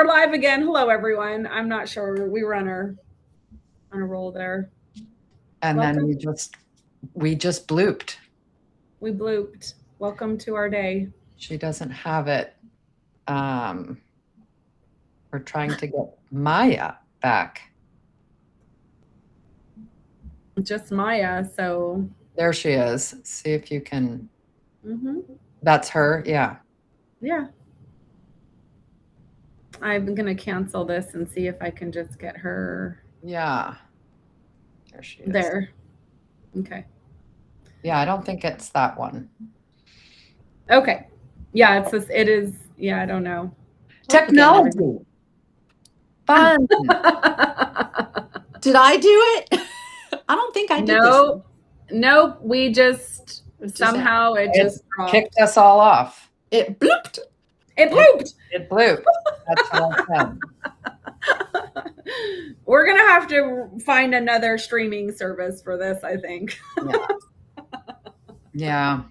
We're live again. Hello, everyone. I'm not sure. We were on a roll there. And Welcome. Then we just blooped. We blooped. Welcome to our day. She doesn't have it. We're trying to get Maya back. Just Maya, so. There she is. See if you can. Mm-hmm. That's her, yeah. Yeah. I'm going to cancel this and see if I can just get her. Yeah. There she is. There. Okay. Yeah, I don't think it's that one. Okay. Yeah, it is. Yeah, I don't know. Technology. Fun. Did I do it? I don't think I did this. Nope. We just somehow it just kicked us all off. It blooped. It blooped. It blooped. That's what I said. We're going to have to find another streaming service for this, I think. Yeah.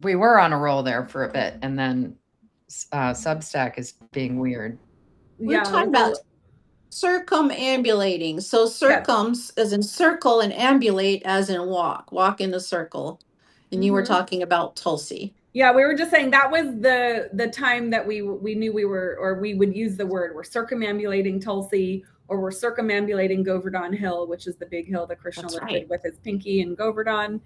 We were on a roll there for a bit, and then Substack is being weird. We're talking about circumambulating. So circums as in circle and ambulate as in walk in a circle. And you were talking about Tulsi. Yeah, we were just saying that was the time that we knew we were, or we would use the word, we're circumambulating Tulsi, or we're circumambulating Govardhan Hill, which is the big hill that Krishna lifted with his pinky in Govardhan.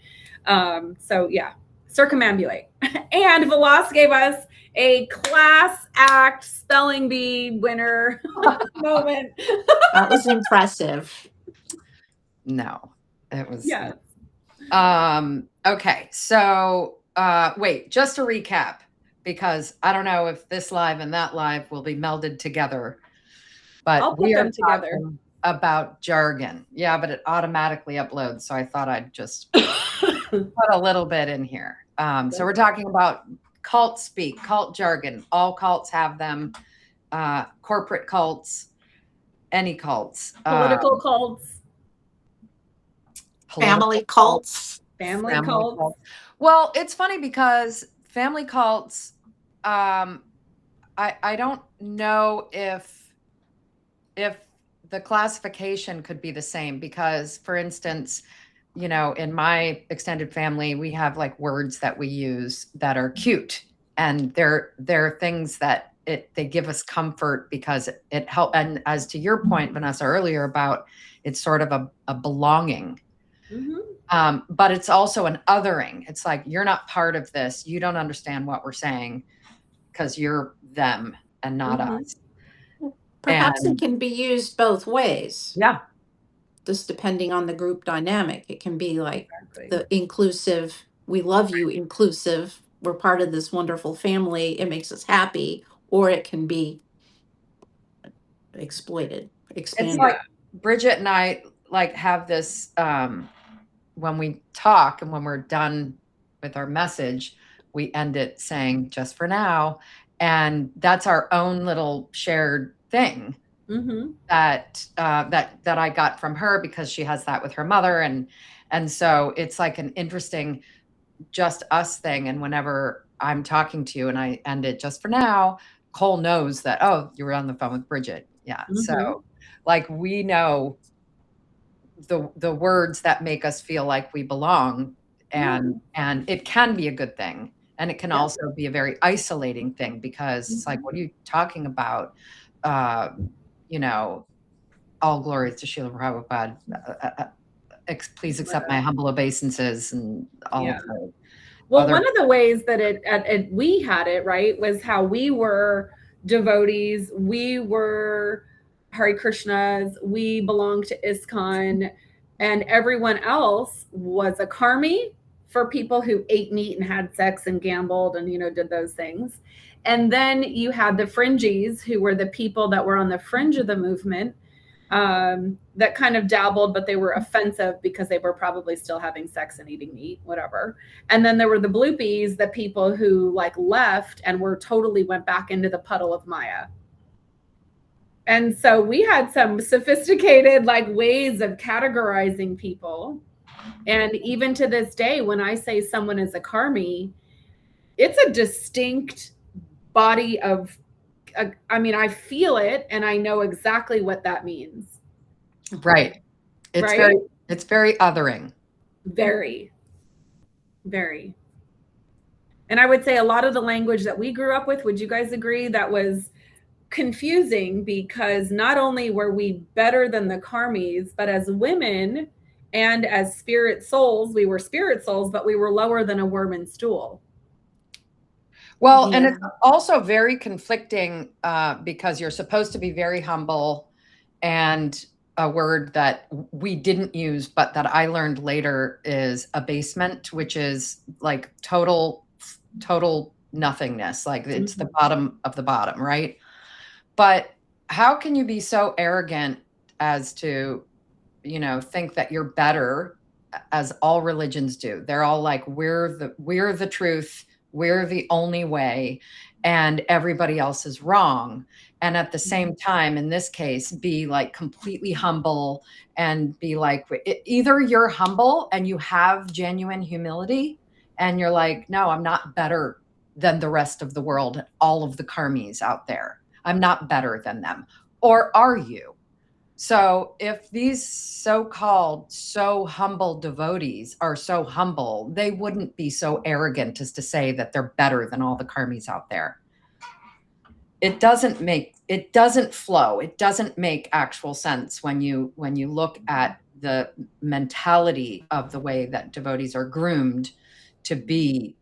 So yeah, circumambulate. And Vilas gave us a class act spelling bee winner moment. That was impressive. No, it was. Yeah. Okay, so wait, just to recap, because I don't know if this live and that live will be melded together, but we are talking about jargon. Yeah, but it automatically uploads, so I thought I'd just put a little bit in here. So we're talking about cult speak, cult jargon. All cults have them. Corporate cults, any cults. Political cults. Family cults. Family cults. Well, it's funny because family cults, I don't know if the classification could be the same, because, for instance, in my extended family, we have like words that we use that are cute, and they're things that they give us comfort because it helps. And as to your point, Vanessa, earlier about it's sort of a belonging. Mm-hmm. But it's also an othering. It's like, you're not part of this. You don't understand what we're saying because you're them and not us. Perhaps it can be used both ways. Yeah. Just depending on the group dynamic. It can be like the inclusive, we love you, inclusive. We're part of this wonderful family. It makes us happy. Or it can be expanded. It's like Bridget and I have this, when we talk and when we're done with our message, we end it saying just for now. And that's our own little shared thing that I got from her, because she has that with her mother. And so it's like an interesting just us thing. And whenever I'm talking to you and I end it just for now, Cole knows that, oh, you were on the phone with Bridget. Yeah. So we know the words that make us feel like we belong, and it can be a good thing, and it can also be a very isolating thing, because it's like, what are you talking about? All glories to Srila Prabhupada. Please accept my humble obeisances and all of the. Well, one of the ways that we had it, right, was how we were devotees, we were Hare Krishnas, we belonged to ISKCON, and everyone else was a Karmie, for people who ate meat and had sex and gambled and, did those things. And then you had the fringies, who were the people that were on the fringe of the movement, that kind of dabbled, but they were offensive because they were probably still having sex and eating meat, whatever. And then there were the bloopies, the people who left and went back into the puddle of Maya. And so we had some sophisticated ways of categorizing people. And even to this day, when I say someone is a Karmie, it's a distinct body of, I mean, I feel it and I know exactly what that means. Right. It's right? very othering. Very, very. And I would say a lot of the language that we grew up with, would you guys agree, that was confusing, because not only were we better than the Karmies, but as women and as spirit souls, we were spirit souls, but we were lower than a worm and stool. Well, and it's also very conflicting because you're supposed to be very humble, and a word that we didn't use, but that I learned later, is abasement, which is like total nothingness. Like it's the bottom of the bottom, right? But how can you be so arrogant as to, think that you're better, as all religions do? They're all like, we're the truth, we're the only way, and everybody else is wrong. And at the same time, in this case, be like completely humble and be like, either you're humble and you have genuine humility and you're like, no, I'm not better than the rest of the world, all of the Karmies out there. I'm not better than them. Or are you? So if these so-called so humble devotees are so humble, they wouldn't be so arrogant as to say that they're better than all the Karmies out there. It doesn't flow. It doesn't make actual sense when you look at the mentality of the way that devotees are groomed to be,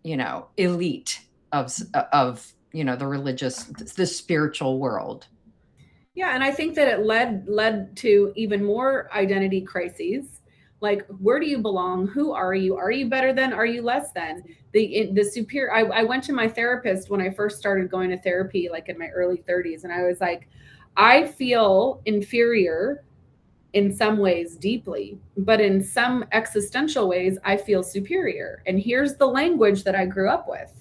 elite of the religious, the spiritual world. Yeah, and I think that it led to even more identity crises. Like, where do you belong? Who are you? Are you better than? Are you less than? The superior. I went to my therapist when I first started going to therapy, like in my early 30s, and I was like, I feel inferior in some ways deeply, but in some existential ways, I feel superior. And here's the language that I grew up with.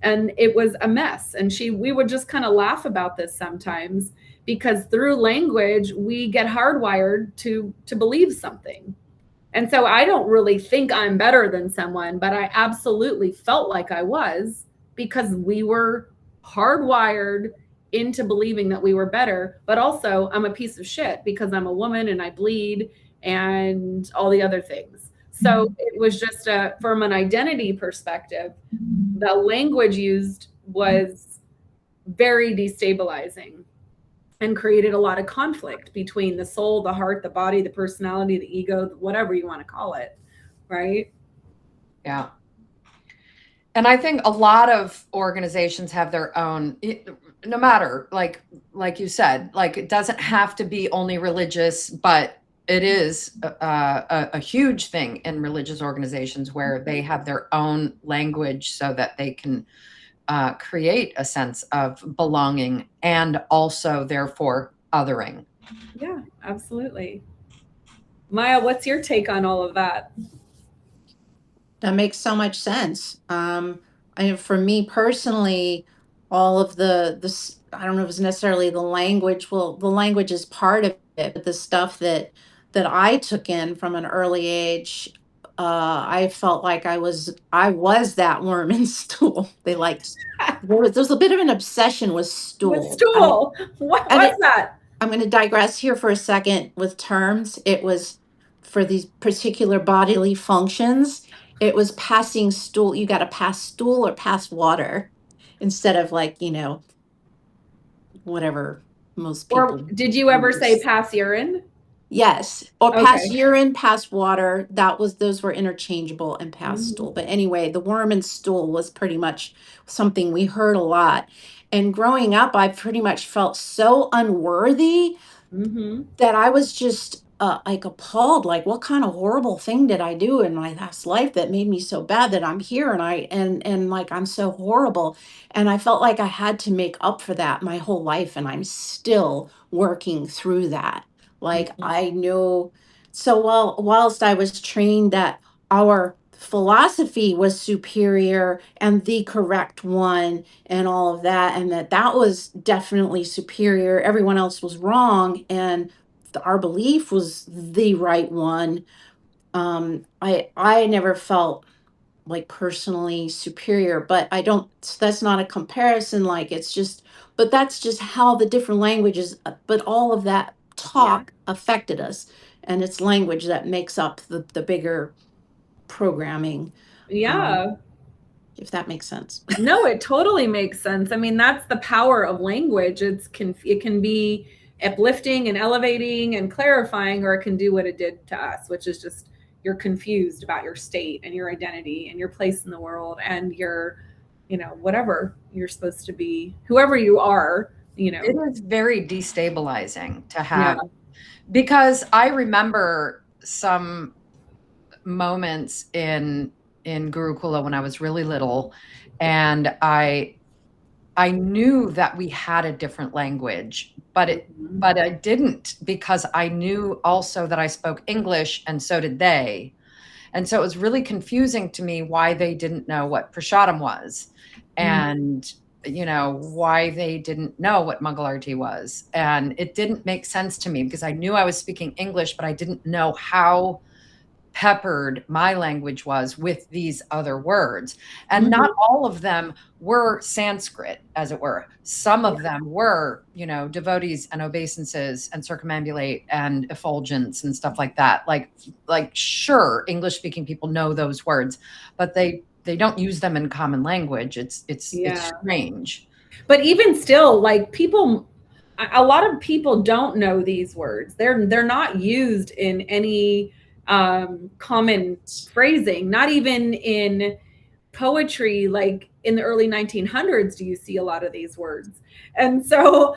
And it was a mess. And we would just kind of laugh about this sometimes, because through language, we get hardwired to believe something. And so I don't really think I'm better than someone, but I absolutely felt like I was, because we were hardwired into believing that we were better. But also, I'm a piece of shit because I'm a woman and I bleed and all the other things. So it was just from an identity perspective, the language used was very destabilizing and created a lot of conflict between the soul, the heart, the body, the personality, the ego, whatever you want to call it. Right? Yeah. And I think a lot of organizations have their own, no matter, like you said, like it doesn't have to be only religious, but it is a huge thing in religious organizations where they have their own language so that they can create a sense of belonging and also therefore othering. Yeah, absolutely. Maya, what's your take on all of that? That makes so much sense. For me personally, all of this, I don't know if it's necessarily the language. Well, the language is part of it, but the stuff that I took in from an early age, I felt like I was that worm in stool. There was a bit of an obsession with stool. With stool. What was that? I'm going to digress here for a second with terms. It was for these particular bodily functions. It was passing stool. You got to pass stool or pass water instead of whatever most people. Or did you ever say pass urine? Yes. Or pass urine, pass water. Those were interchangeable, and pass stool. But anyway, the worm and stool was pretty much something we heard a lot. And growing up, I pretty much felt so unworthy that I was just like appalled. Like, what kind of horrible thing did I do in my past life that made me so bad that I'm here and like I'm so horrible? And I felt like I had to make up for that my whole life, and I'm still working through that. Like I knew, so whilst I was trained that our philosophy was superior and the correct one and all of that, and that was definitely superior, everyone else was wrong, and our belief was the right one. I never felt like personally superior, but I don't, that's not a comparison. Like it's just, but that's just how the different languages, but all of that talk affected us. And it's language that makes up the bigger programming. Yeah. If that makes sense. No, it totally makes sense. I mean, that's the power of language. It can be uplifting and elevating and clarifying, or it can do what it did to us, which is just you're confused about your state and your identity and your place in the world and your, whatever you're supposed to be, whoever you are, It is very destabilizing to have, because I remember some moments in Gurukula when I was really little, and I knew that we had a different language, but I didn't, because I knew also that I spoke English and so did they. And so it was really confusing to me why they didn't know what Prashadam was, and why they didn't know what Mangalarti was. And it didn't make sense to me because I knew I was speaking English, but I didn't know how peppered my language was with these other words. And not all of them were Sanskrit, as it were. Some of them were, devotees and obeisances and circumambulate and effulgence and stuff like that. Like sure, English speaking people know those words, but they don't use them in common language. It's strange. But even still, like a lot of people don't know these words. They're not used in any common phrasing, not even in poetry. Like in the early 1900s, do you see a lot of these words? And so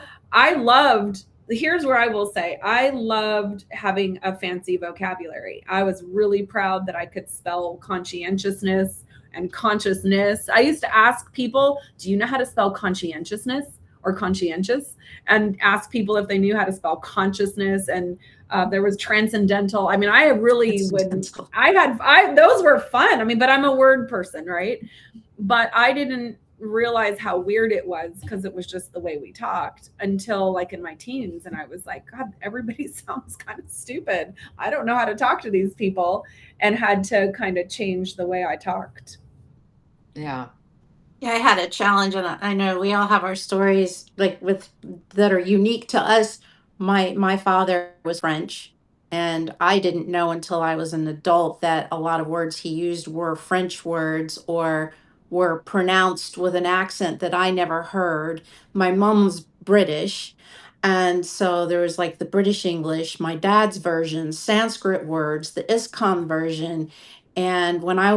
here's where I will say, I loved having a fancy vocabulary. I was really proud that I could spell conscientiousness and consciousness. I used to ask people, do you know how to spell conscientiousness or conscientious? And ask people if they knew how to spell consciousness. And there was transcendental. I mean, I really those were fun. I mean, but I'm a word person, right? But I didn't realize how weird it was because it was just the way we talked until like in my teens. And I was like, God, everybody sounds kind of stupid. I don't know how to talk to these people, and had to kind of change the way I talked. Yeah, I had a challenge, and I know we all have our stories like that are unique to us. My father was French, and I didn't know until I was an adult that a lot of words he used were French words or were pronounced with an accent that I never heard. My mom's British, and so there was like the British English, my dad's version, Sanskrit words, the ISKCON version. And when I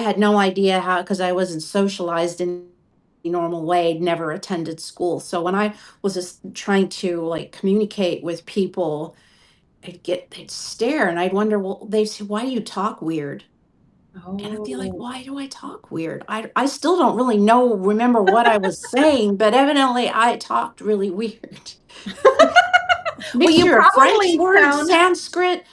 had no idea how, because I wasn't socialized in a normal way, never attended school. So when I was just trying to like communicate with people, they'd stare and I'd wonder, well, they'd say, why do you talk weird? And I'd be like, why do I talk weird? I still don't really remember what I was saying, but evidently I talked really weird. Well, you probably Sanskrit.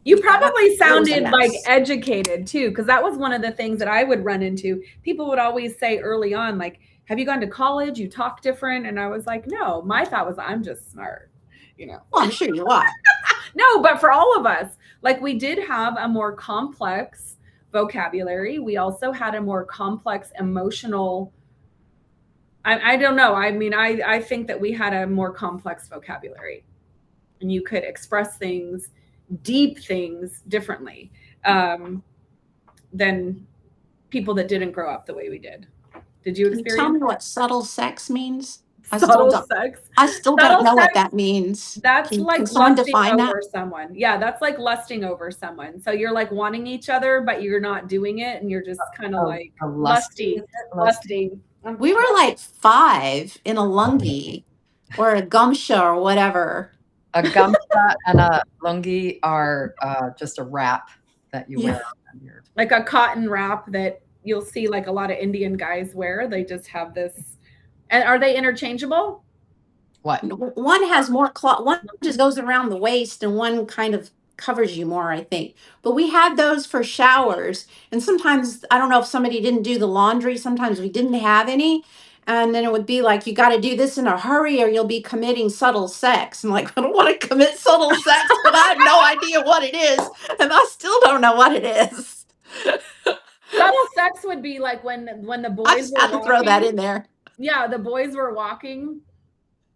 You probably sounded like educated too, because that was one of the things that I would run into. People would always say early on, like, have you gone to college? You talk different. And I was like, no, my thought was I'm just smart, Well, I'm sure you are. No, but for all of us, like we did have a more complex vocabulary. We also had a more complex emotional, I don't know. I mean, I think that we had a more complex vocabulary, and you could express things, deep things differently than people that didn't grow up the way we did. Did you experience? Can you tell me what subtle sex means? I still don't know what that means. That's like lusting over someone. Yeah, that's like lusting over someone. So you're like wanting each other, but you're not doing it, and you're just kind of like lusting. We were like 5 in a lungi or a gumsha or whatever. A gumsha and a lungi are just a wrap that you wear on your, like a cotton wrap that you'll see like a lot of Indian guys wear. They just have this. And are they interchangeable? What? One has more cloth. One just goes around the waist, and one kind of covers you more, I think. But we had those for showers, and sometimes I don't know if somebody didn't do the laundry. Sometimes we didn't have any, and then it would be like, you got to do this in a hurry, or you'll be committing subtle sex. I'm like, I don't want to commit subtle sex, but I have no idea what it is, and I still don't know what it is. Subtle sex would be like when the boys I were just had to walking. throw that in there. Yeah, the boys were walking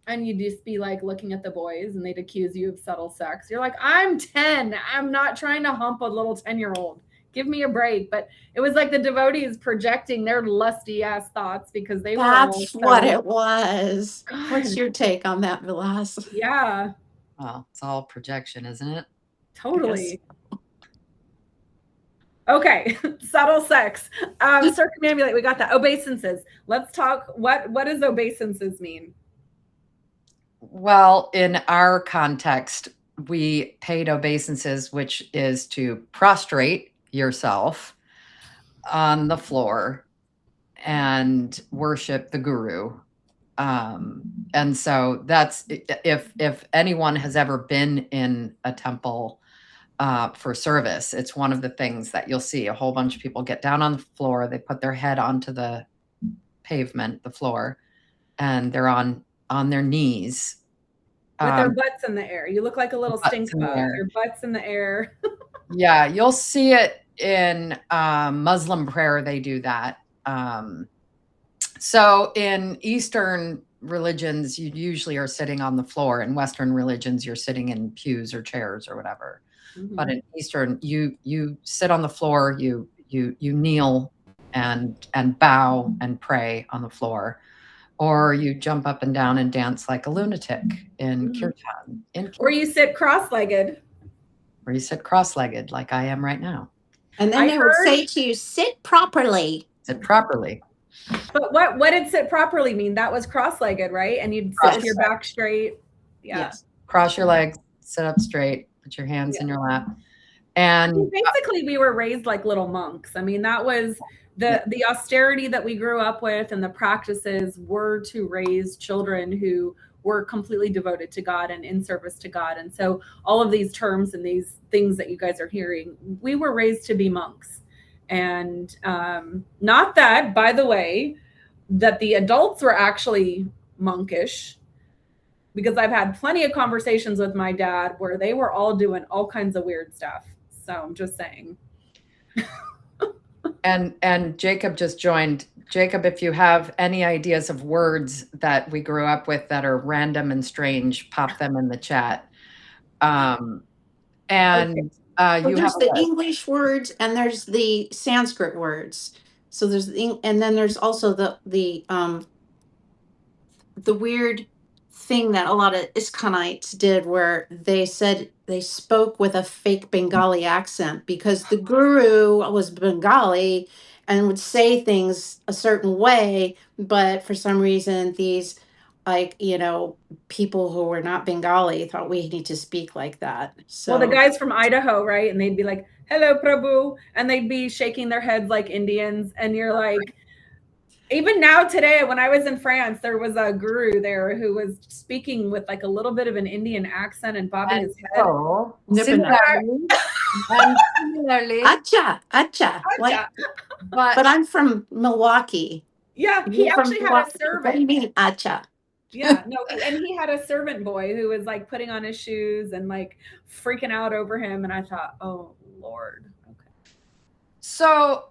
and you'd just be like looking at the boys and they'd accuse you of subtle sex. You're like, I'm 10. I'm not trying to hump a little 10-year-old. Give me a break. But it was like the devotees projecting their lusty ass thoughts because they were all That's what so- it was. What's God. your take on that, Vilas? Yeah, Well, it's all projection, isn't it? totally. Okay, subtle sex. Circumambulate, we got that. Obeisances. Let's talk. What does obeisances mean? Well, in our context, we paid obeisances, which is to prostrate yourself on the floor and worship the guru. And so that's, if anyone has ever been in a temple for service, it's one of the things that you'll see. A whole bunch of people get down on the floor, they put their head onto the pavement, the floor, and they're on their knees. With their butts in the air. You look like a little stink bug. Your butt's in the air. Yeah, you'll see it in Muslim prayer. They do that. So in Eastern religions, you usually are sitting on the floor. In Western religions, you're sitting in pews or chairs or whatever. Mm-hmm. But in Eastern, you sit on the floor. You kneel and bow and pray on the floor. Or you jump up and down and dance like a lunatic in kirtan. Or you sit cross-legged. Or you sit cross-legged like I am right now. And then they would say to you, sit properly. Sit properly. But what did sit properly mean? That was cross-legged, right? And you'd sit your back straight. Yeah. Yes. Cross your legs, sit up straight, put your hands in your lap. And basically we were raised like little monks. I mean, that was the austerity that we grew up with, and the practices were to raise children who were completely devoted to God and in service to God. And so all of these terms and these things that you guys are hearing, we were raised to be monks. And not that, by the way, that the adults were actually monkish, because I've had plenty of conversations with my dad where they were all doing all kinds of weird stuff. So I'm just saying. And Jacob just joined. Jacob, if you have any ideas of words that we grew up with that are random and strange, pop them in the chat. You have the English words and there's the Sanskrit words. So there's and then there's also the weird thing that a lot of ISKCONites did, where they said they spoke with a fake Bengali accent because the guru was Bengali and would say things a certain way, but for some reason these people who were not Bengali thought we need to speak like that. So well, the guys from Idaho, right? And they'd be like, hello, Prabhu. And they'd be shaking their heads like Indians. And you're like, even now today, when I was in France, there was a guru there who was speaking with like a little bit of an Indian accent and bobbing his head. Similarly, acha. Like, but I'm from Milwaukee. Yeah, he actually had a servant. What do you mean, acha? Yeah, no, and he had a servant boy who was like putting on his shoes and like freaking out over him. And I thought, oh Lord. Okay. So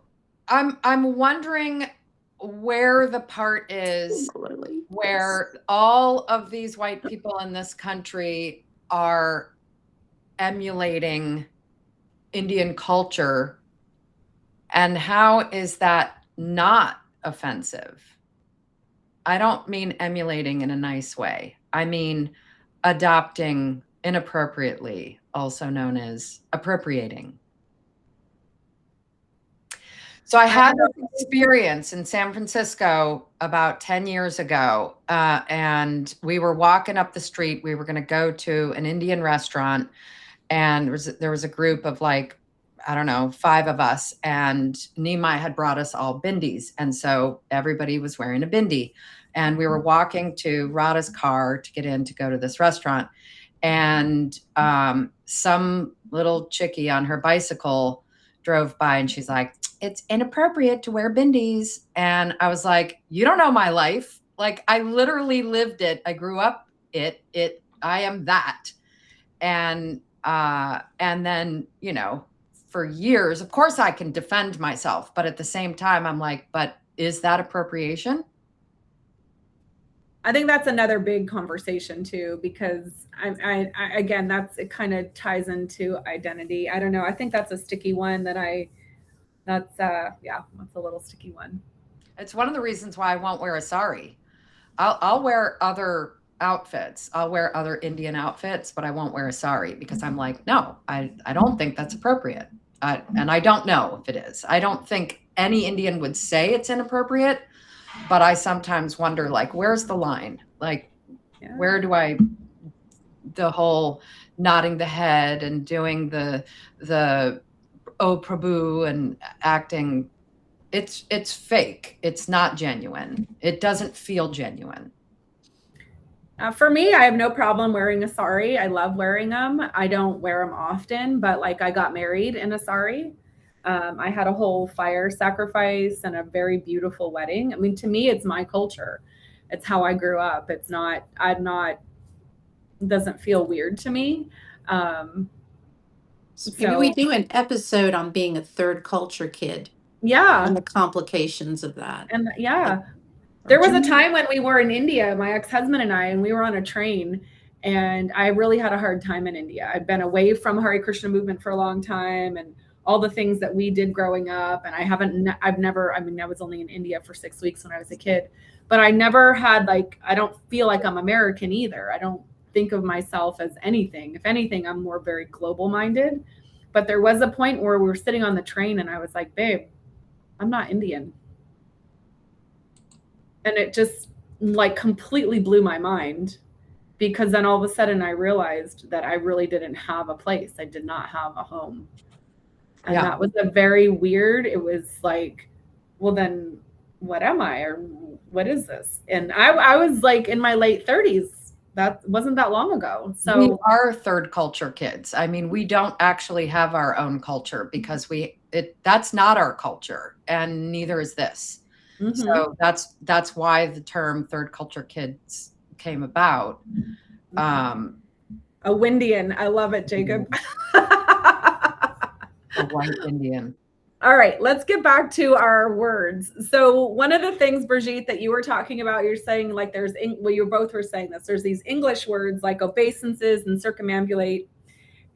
I'm wondering where the part is where all of these white people in this country are emulating Indian culture, and how is that not offensive? I don't mean emulating in a nice way. I mean adopting inappropriately, also known as appropriating. So I had this experience in San Francisco about 10 years ago, and we were walking up the street. We were going to go to an Indian restaurant, and there was a group of like, I don't know, 5 of us, and Nimai had brought us all bindis. And so everybody was wearing a bindi. And we were walking to Radha's car to get in to go to this restaurant. And some little chickie on her bicycle drove by, and she's like, it's inappropriate to wear bindis. And I was like, you don't know my life. Like, I literally lived it. I grew up I am that. And then, for years. Of course I can defend myself, but at the same time, I'm like, but is that appropriation? I think that's another big conversation too, because I again, it kind of ties into identity. I don't know. I think that's a sticky one that's a little sticky one. It's one of the reasons why I won't wear a sari. I'll wear other outfits. I'll wear other Indian outfits, but I won't wear a sari because I'm like, no, I don't think that's appropriate. And I don't know if it is. I don't think any Indian would say it's inappropriate, but I sometimes wonder, like, where's the line? Like, where do the whole nodding the head and doing the oh Prabhu and acting, it's fake. It's not genuine. It doesn't feel genuine. For me, I have no problem wearing a sari. I love wearing them. I don't wear them often, but like I got married in a sari. I had a whole fire sacrifice and a very beautiful wedding. I mean, to me, it's my culture. It's how I grew up. It doesn't feel weird to me. Maybe we do an episode on being a third culture kid. Yeah. And the complications of that. And yeah. There was a time when we were in India, my ex-husband and I, and we were on a train, and I really had a hard time in India. I've been away from Hare Krishna movement for a long time and all the things that we did growing up. And I was only in India for 6 weeks when I was a kid, but I never had I don't feel like I'm American either. I don't think of myself as anything. If anything, I'm more very global minded. But there was a point where we were sitting on the train and I was like, babe, I'm not Indian. And it just completely blew my mind, because then all of a sudden I realized that I really didn't have a place. I did not have a home. And that was a very weird, it was like, well, then what am I, or what is this? And I was in my late 30s. That wasn't that long ago. So we are third culture kids. I mean, we don't actually have our own culture because that's not our culture, and neither is this. Mm-hmm. So that's why the term third culture kids came about. A Windian. I love it, Jacob. A white Indian. All right, let's get back to our words. So one of the things, Brigitte, that you were talking about, you're saying you both were saying this, there's these English words like obeisances and circumambulate,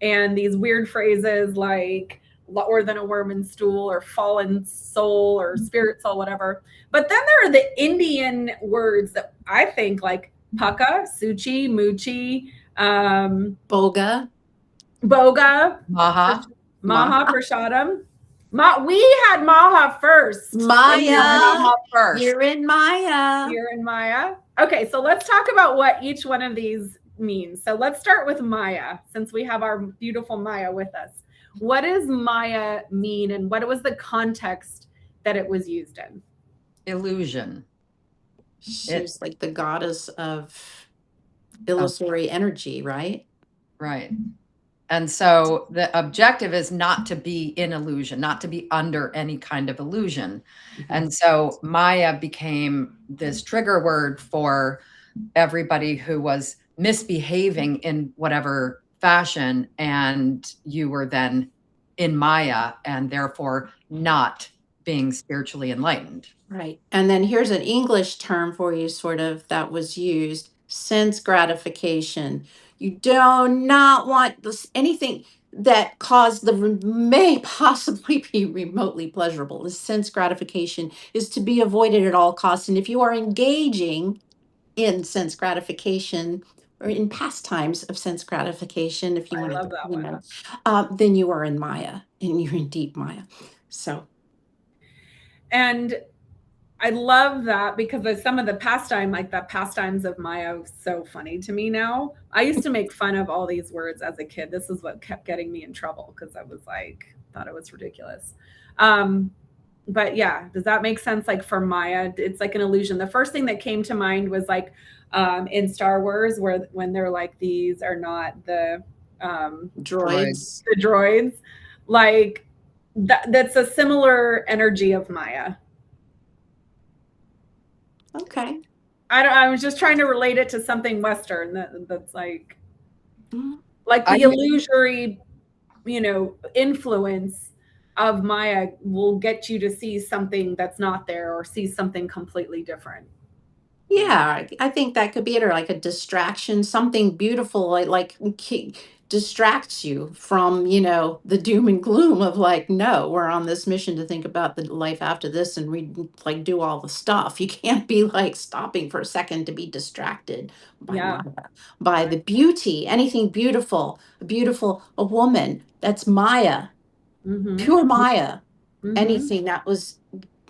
and these weird phrases like lower than a worm in stool or fallen soul or spirit soul, whatever. But then there are the Indian words that I think like Pukka, Suchi, Muchi, Boga, Maha, Prashadam. We had Maha first. Maya. You're in Maya. Okay, so let's talk about what each one of these means. So let's start with Maya, since we have our beautiful Maya with us. What does Maya mean, and what was the context that it was used in? Illusion. She's like the goddess of illusory energy, right? Right. And so the objective is not to be in illusion, not to be under any kind of illusion. Mm-hmm. And so Maya became this trigger word for everybody who was misbehaving in whatever fashion, and you were then in Maya and therefore not being spiritually enlightened. Right. And then here's an English term for you, sort of, that was used: sense gratification. You do not want anything that may possibly be remotely pleasurable. The sense gratification is to be avoided at all costs. And if you are engaging in sense gratification, or in pastimes of sense gratification, if you want to, then you are in Maya, and you're in deep Maya. So, and I love that, because some of the pastime, like the pastimes of Maya, is so funny to me now. I used to make fun of all these words as a kid. This is what kept getting me in trouble, because I was thought it was ridiculous. But yeah, does that make sense? Like for Maya, it's like an illusion. The first thing that came to mind was in Star Wars, when they're like, these are not the droids. The droids, like that's a similar energy of Maya. Okay. I was just trying to relate it to something Western that's like the illusory influence of Maya will get you to see something that's not there or see something completely different. Yeah, I think that could be it, or like a distraction, something beautiful, distracts you from, the doom and gloom of like, no, we're on this mission to think about the life after this and do all the stuff. You can't be like stopping for a second to be distracted by Yeah. Maya, by the beauty, anything beautiful, a woman, that's Maya, pure Maya, anything that was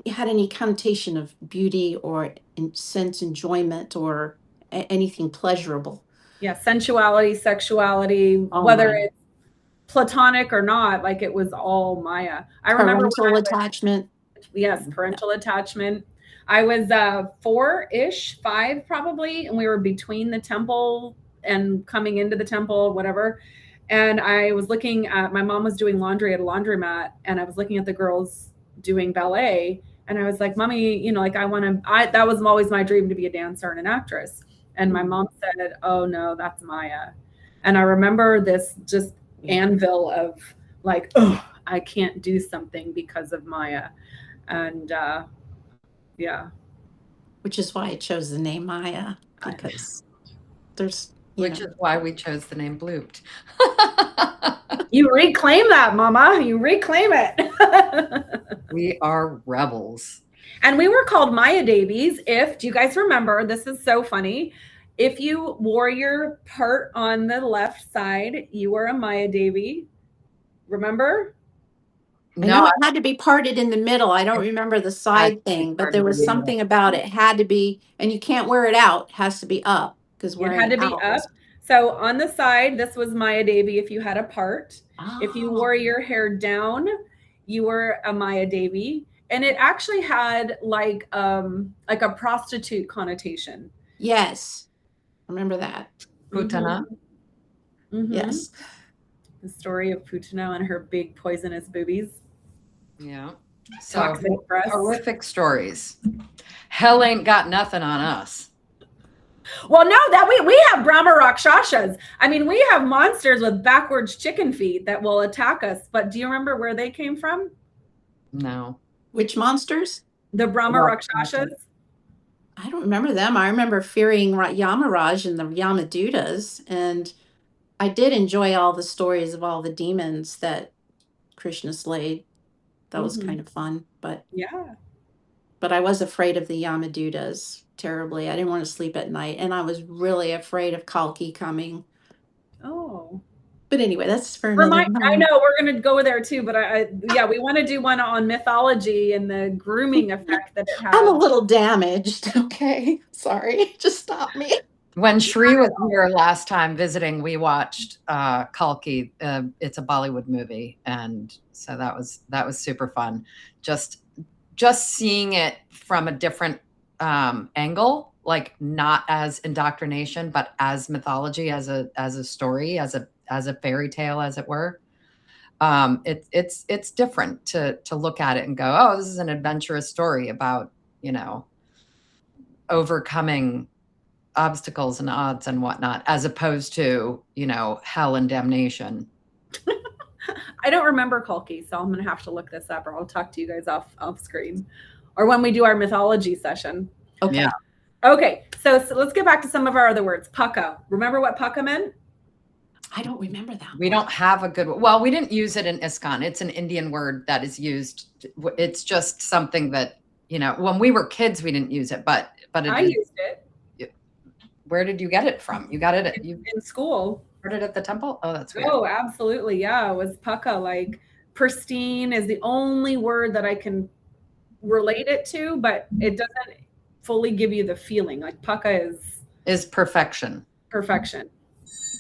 had any connotation of beauty or sense enjoyment or anything pleasurable. Yeah, sensuality, sexuality, Oh whether my. it's platonic or not, like it was all Maya. I remember Parental attachment. Yes, parental attachment. I was 4-ish, 5 probably, and we were between the temple and coming into the temple, whatever. And I was looking at, my mom was doing laundry at a laundromat, and I was looking at the girls doing ballet, and I was like, Mommy, like that was always my dream, to be a dancer and an actress. And my mom said, oh no, that's Maya. And I remember this just anvil of like, oh, I can't do something because of Maya. And yeah. Which is why I chose the name Maya, because there's, which is why we chose the name Blooped. You reclaim that, Mama. You reclaim it. We are rebels. And we were called Maya Davies. Do you guys remember, this is so funny. If you wore your part on the left side, you were a Maya Devi. Remember? No, it had to be parted in the middle. I don't remember the side thing, but there was something about it had to be, and you can't wear it out. It has to be up, because it had to be up. So on the sสthis was Maya Devi if you had a part. If you wore your hair down, you were a Maya Devi. And it actually had like a prostitute connotation. Yes. Remember that. Putana. Yes. The story of Putana and her big poisonous boobies. Yeah. So horrific stories. Hell ain't got nothing on us. Well, no, that we have Brahma Rakshasas. I mean, we have monsters with backwards chicken feet that will attack us. But do you remember where they came from? No. Which monsters? The Brahma Rakshasas. I don't remember them. I remember fearing Yamaraj and the Yamadutas, and I did enjoy all the stories of all the demons that Krishna slayed. That was kind of fun, but yeah. But I was afraid of the Yamadutas terribly. I didn't want to sleep at night, and I was really afraid of Kalki coming. Oh. But anyway, that's for another time. I know we're going to go there too, but we want to do one on mythology and the grooming effect that it has. I'm a little damaged. Okay. Sorry. Just stop me. When Shri was here last time visiting, we watched Kalki. It's a Bollywood movie, and so that was super fun. Just seeing it from a different angle, like not as indoctrination, but as mythology, as a story, as a fairy tale, as it were. It's different to look at it and go, oh, this is an adventurous story about overcoming obstacles and odds and whatnot, as opposed to hell and damnation. I don't remember Kalki, so I'm gonna have to look this up, or I'll talk to you guys off screen, or when we do our mythology session. Okay. Yeah. Okay, so let's get back to some of our other words. Pukka. Remember what pukka meant? I don't remember that. We don't have a good. Well, we didn't use it in ISKCON. It's an Indian word that is used. It's just something that when we were kids, we didn't use it, but I used it. Where did you get it from? You got it in school. Heard it at the temple? Oh, that's weird. Oh, absolutely. Yeah, it was pukka. Like pristine is the only word that I can relate it to, but it doesn't fully give you the feeling. Like pukka is perfection. Perfection.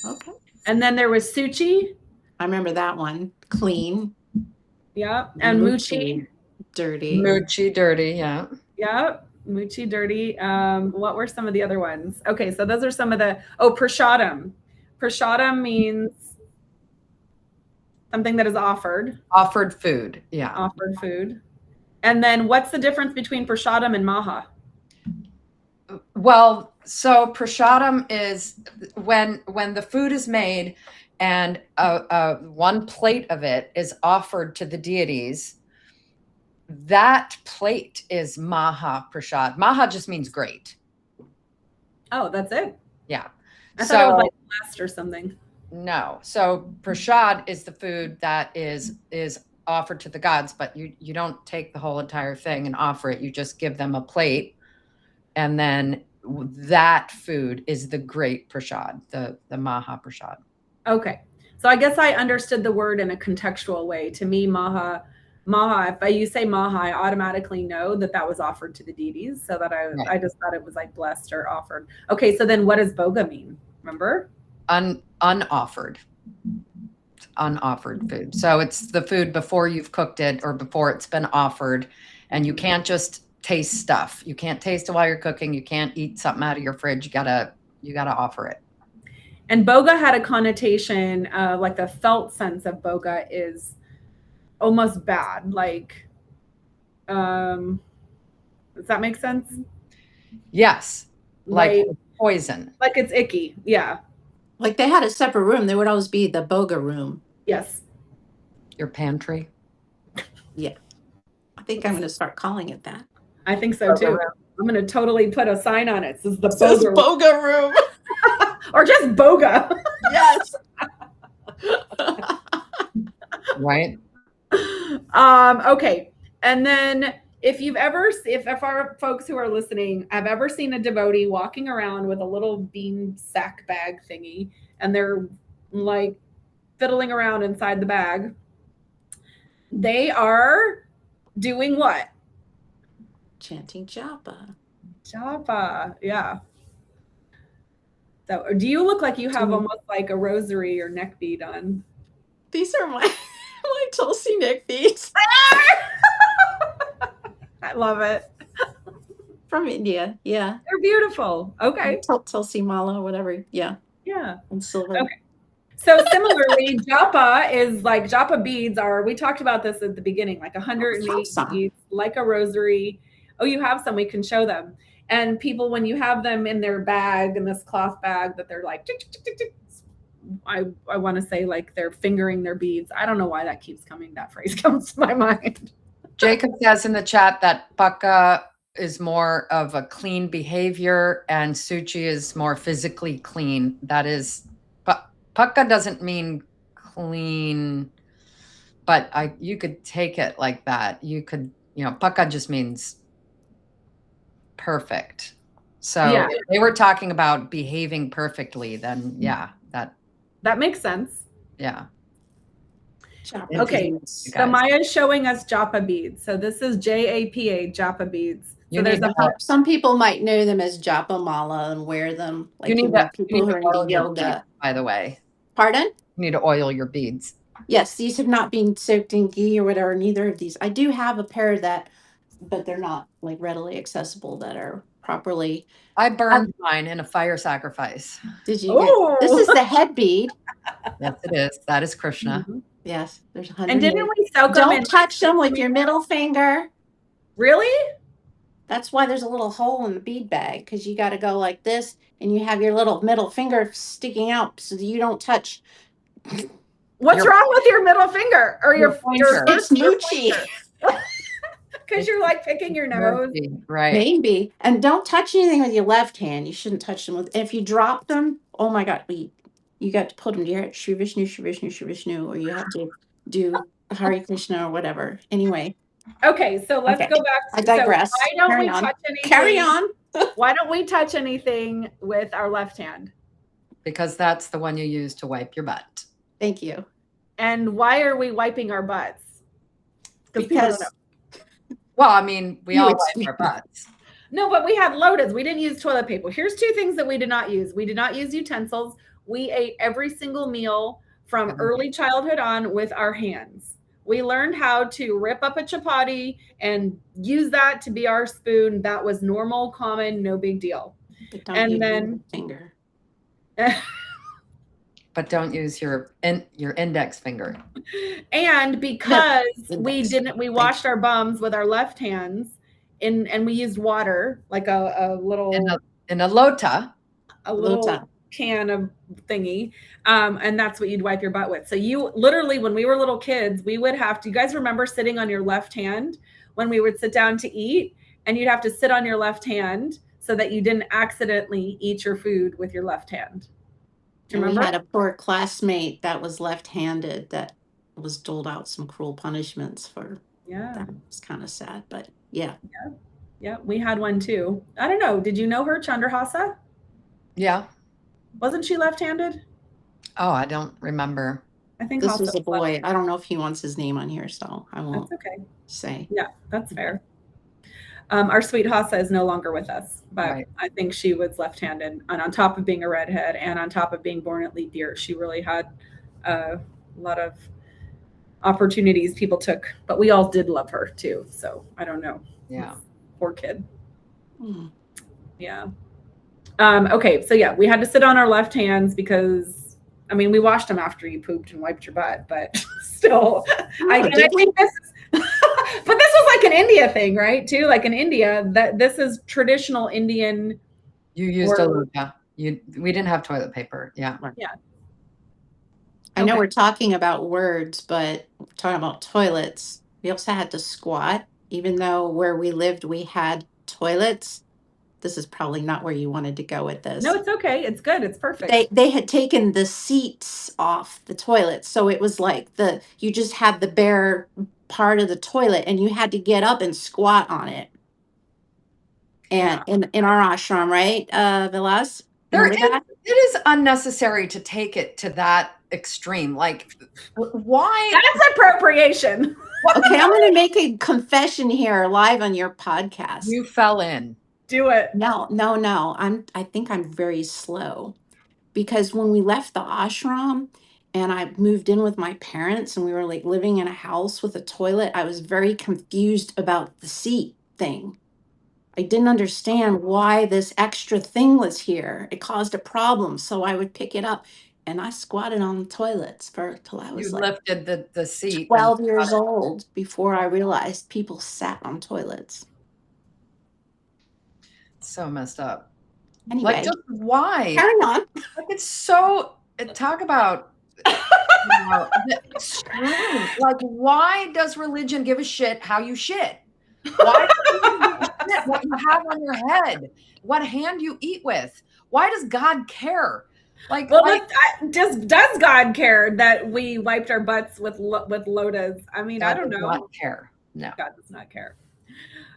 Okay. And then there was suchi. I remember that one. Clean. Yeah. And muchi. Dirty. Muchi dirty. Yeah. Yeah. Muchi dirty. What were some of the other ones? Okay, so those are some of the. Prashadam. Prashadam means something that is offered. Offered food. Yeah. Offered food. And then what's the difference between Prashadam and Maha? Well, so Prashadam is when the food is made, and one plate of it is offered to the deities. That plate is Maha Prashad. Maha just means great. Oh, that's it? Yeah. I thought it was like blessed or something. No. So Prashad is the food that is offered to the gods, but you don't take the whole entire thing and offer it. You just give them a plate, and then that food is the great Prashad, the Maha Prashad. Okay. So I guess I understood the word in a contextual way. To me, Maha, if you say Maha, I automatically know that was offered to the deities. So that I just thought it was like blessed or offered. Okay. So then what does Boga mean? Remember? Unoffered. Unoffered food. So it's the food before you've cooked it or before it's been offered. And you can't just taste stuff. You can't taste it while you're cooking. You can't eat something out of your fridge. You gotta offer it. And Boga had a connotation, like the felt sense of Boga is almost bad. Like, does that make sense? Yes. Like poison. Like it's icky. Yeah. Like they had a separate room. There would always be the Boga room. Yes. Your pantry. Yeah. I think I'm going to start calling it that. I think so too. I'm going to totally put a sign on it. This is the Boga room. Or just Boga. Yes. Right. Okay. And then if our folks who are listening have ever seen a devotee walking around with a little bean sack bag thingy, and they're like fiddling around inside the bag, they are doing what? Chanting japa. Japa. Yeah. So do you look like you have almost like a rosary or neck bead on? These are my Tulsi neck beads. I love it. From India. Yeah. They're beautiful. Okay. Tulsi mala, whatever. Yeah. Yeah. And silver. Okay. So similarly, japa is like japa beads are, we talked about this at the beginning, like 108 beads, like a rosary. Oh, you have some, we can show them. And people, when you have them in their bag, in this cloth bag that they're like, tick, tick, tick, tick, I want to say like they're fingering their beads. I don't know why that keeps coming. That phrase comes to my mind. Jacob says in the chat that Paka is more of a clean behavior and Suchi is more physically clean. That is, Paka doesn't mean clean, but you could take it like that. You could, Paka just means perfect. So if they were talking about behaving perfectly, then that makes sense. Yeah. Okay, so Maya's showing us japa beads. So this is JAPA, japa beads. So there's some people might know them as japa mala and wear them. Like you need people who are into yoga. Beads, by the way. Pardon? You need to oil your beads. Yes, these have not been soaked in ghee or whatever. Neither of these. I do have a pair that, but they're not like readily accessible that are properly. I burned mine in a fire sacrifice. Did you? This is the head bead. Yes, it is. That is Krishna. Mm-hmm. Yes, there's 100. And didn't we soak them? Don't touch them with your middle finger. Really? That's why there's a little hole in the bead bag, because you got to go like this, and you have your little middle finger sticking out so that you don't touch. What's wrong with your middle finger or your pointer? It's moochy. Because you're like picking your nose. Right. Maybe. And don't touch anything with your left hand. You shouldn't touch them with. If you drop them, oh my God, you got to put them to your Shri Vishnu, Shri Vishnu, Shri Vishnu, or you have to do Hare Krishna or whatever. Anyway. Okay, so let's go back. I digress. So why don't we touch anything? Carry on. Why don't we touch anything with our left hand? Because that's the one you use to wipe your butt. Thank you. And why are we wiping our butts? Because well, I mean, we all wipe our butts. No, but we have lotus. We didn't use toilet paper. Here's two things that we did not use. We did not use utensils. We ate every single meal from early childhood on with our hands. We learned how to rip up a chapati and use that to be our spoon. That was normal, common, no big deal. And then finger. But don't use your index finger. And because we washed our bums with our left hands and we used water, like a little in a lota. A little can of thingy. And that's what you'd wipe your butt with. So you literally, when we were little kids, we would have to, you guys remember sitting on your left hand when we would sit down to eat, and you'd have to sit on your left hand so that you didn't accidentally eat your food with your left hand. Do you remember? We had a poor classmate that was left-handed that was doled out some cruel punishments for that. It was kind of sad, but yeah. Yeah, we had one too. I don't know. Did you know her, Chandrahasa? Yeah. Wasn't she left-handed? Oh, I don't remember. I think this was a boy. I don't know if he wants his name on here, so I won't say. Yeah, that's fair. Our sweet Hasa is no longer with us, but I think she was left-handed, and on top of being a redhead and on top of being born at leap year, she really had a lot of opportunities people took, but we all did love her too. So I don't know. Yeah. Poor kid. Yeah. Okay. So yeah, we had to sit on our left hands because, I mean, we washed them after you pooped and wiped your butt, but still, I think this is, but this was like an India thing, right? Too, like in India, that this is traditional Indian. You used a lupa. We didn't have toilet paper. Yeah. Yeah. I know we're talking about words, but we're talking about toilets. We also had to squat, even though where we lived, we had toilets. This is probably not where you wanted to go with this. No, it's okay. It's good. It's perfect. They had taken the seats off the toilet. So it was like you just had the bare part of the toilet and you had to get up and squat on it. And in our ashram, right, Vilas? It is unnecessary to take it to that extreme. Like, why? That's appropriation. Okay, I'm going to make a confession here live on your podcast. You fell in. Do it. No. I think I'm very slow, because when we left the ashram and I moved in with my parents and we were like living in a house with a toilet, I was very confused about the seat thing. I didn't understand why this extra thing was here. It caused a problem. So I would pick it up and I squatted on the toilets till I was lifted the seat. 12 years old before I realized people sat on toilets. So messed up. Anyway, like, just why? Carry on. Like, it's so, talk about extreme. Like, why does religion give a shit how you shit? Why do you give a shit what you have on your head? What hand you eat with? Why does God care? Like, well, does God care that we wiped our butts with lotas? I mean, I don't know. God does not care. No, God does not care.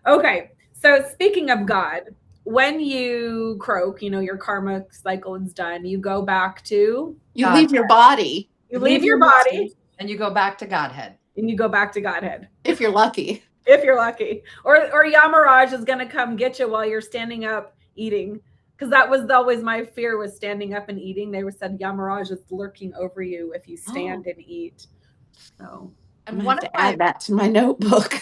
Okay, so speaking of God, when you croak, your karma cycle is done. You go back to you leave your body. You leave your body, and you go back to Godhead. And you go back to Godhead if you're lucky. If you're lucky, or Yamaraj is going to come get you while you're standing up eating. Because that was always my fear, was standing up and eating. They said Yamaraj is lurking over you if you stand and eat. So I'm going to add that to my notebook.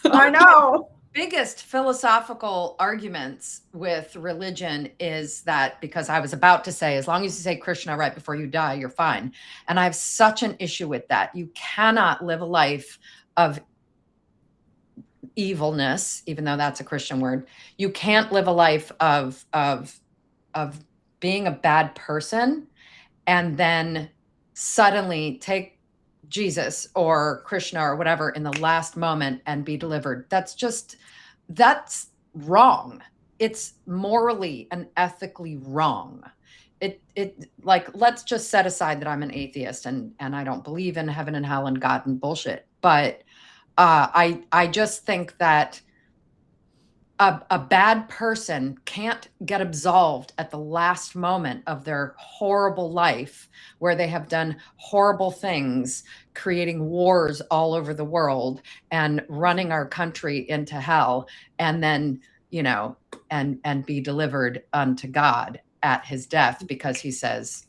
I know. Biggest philosophical arguments with religion is that, because I was about to say, as long as you say Krishna right before you die, you're fine. And I have such an issue with that. You cannot live a life of evilness, even though that's a Christian word. You can't live a life of being a bad person and then suddenly take Jesus or Krishna or whatever in the last moment and be delivered. That's wrong. It's morally and ethically wrong. It like, let's just set aside that I'm an atheist and I don't believe in heaven and hell and God and bullshit. But I just think that a bad person can't get absolved at the last moment of their horrible life, where they have done horrible things, creating wars all over the world and running our country into hell, and then, and be delivered unto God at his death because he says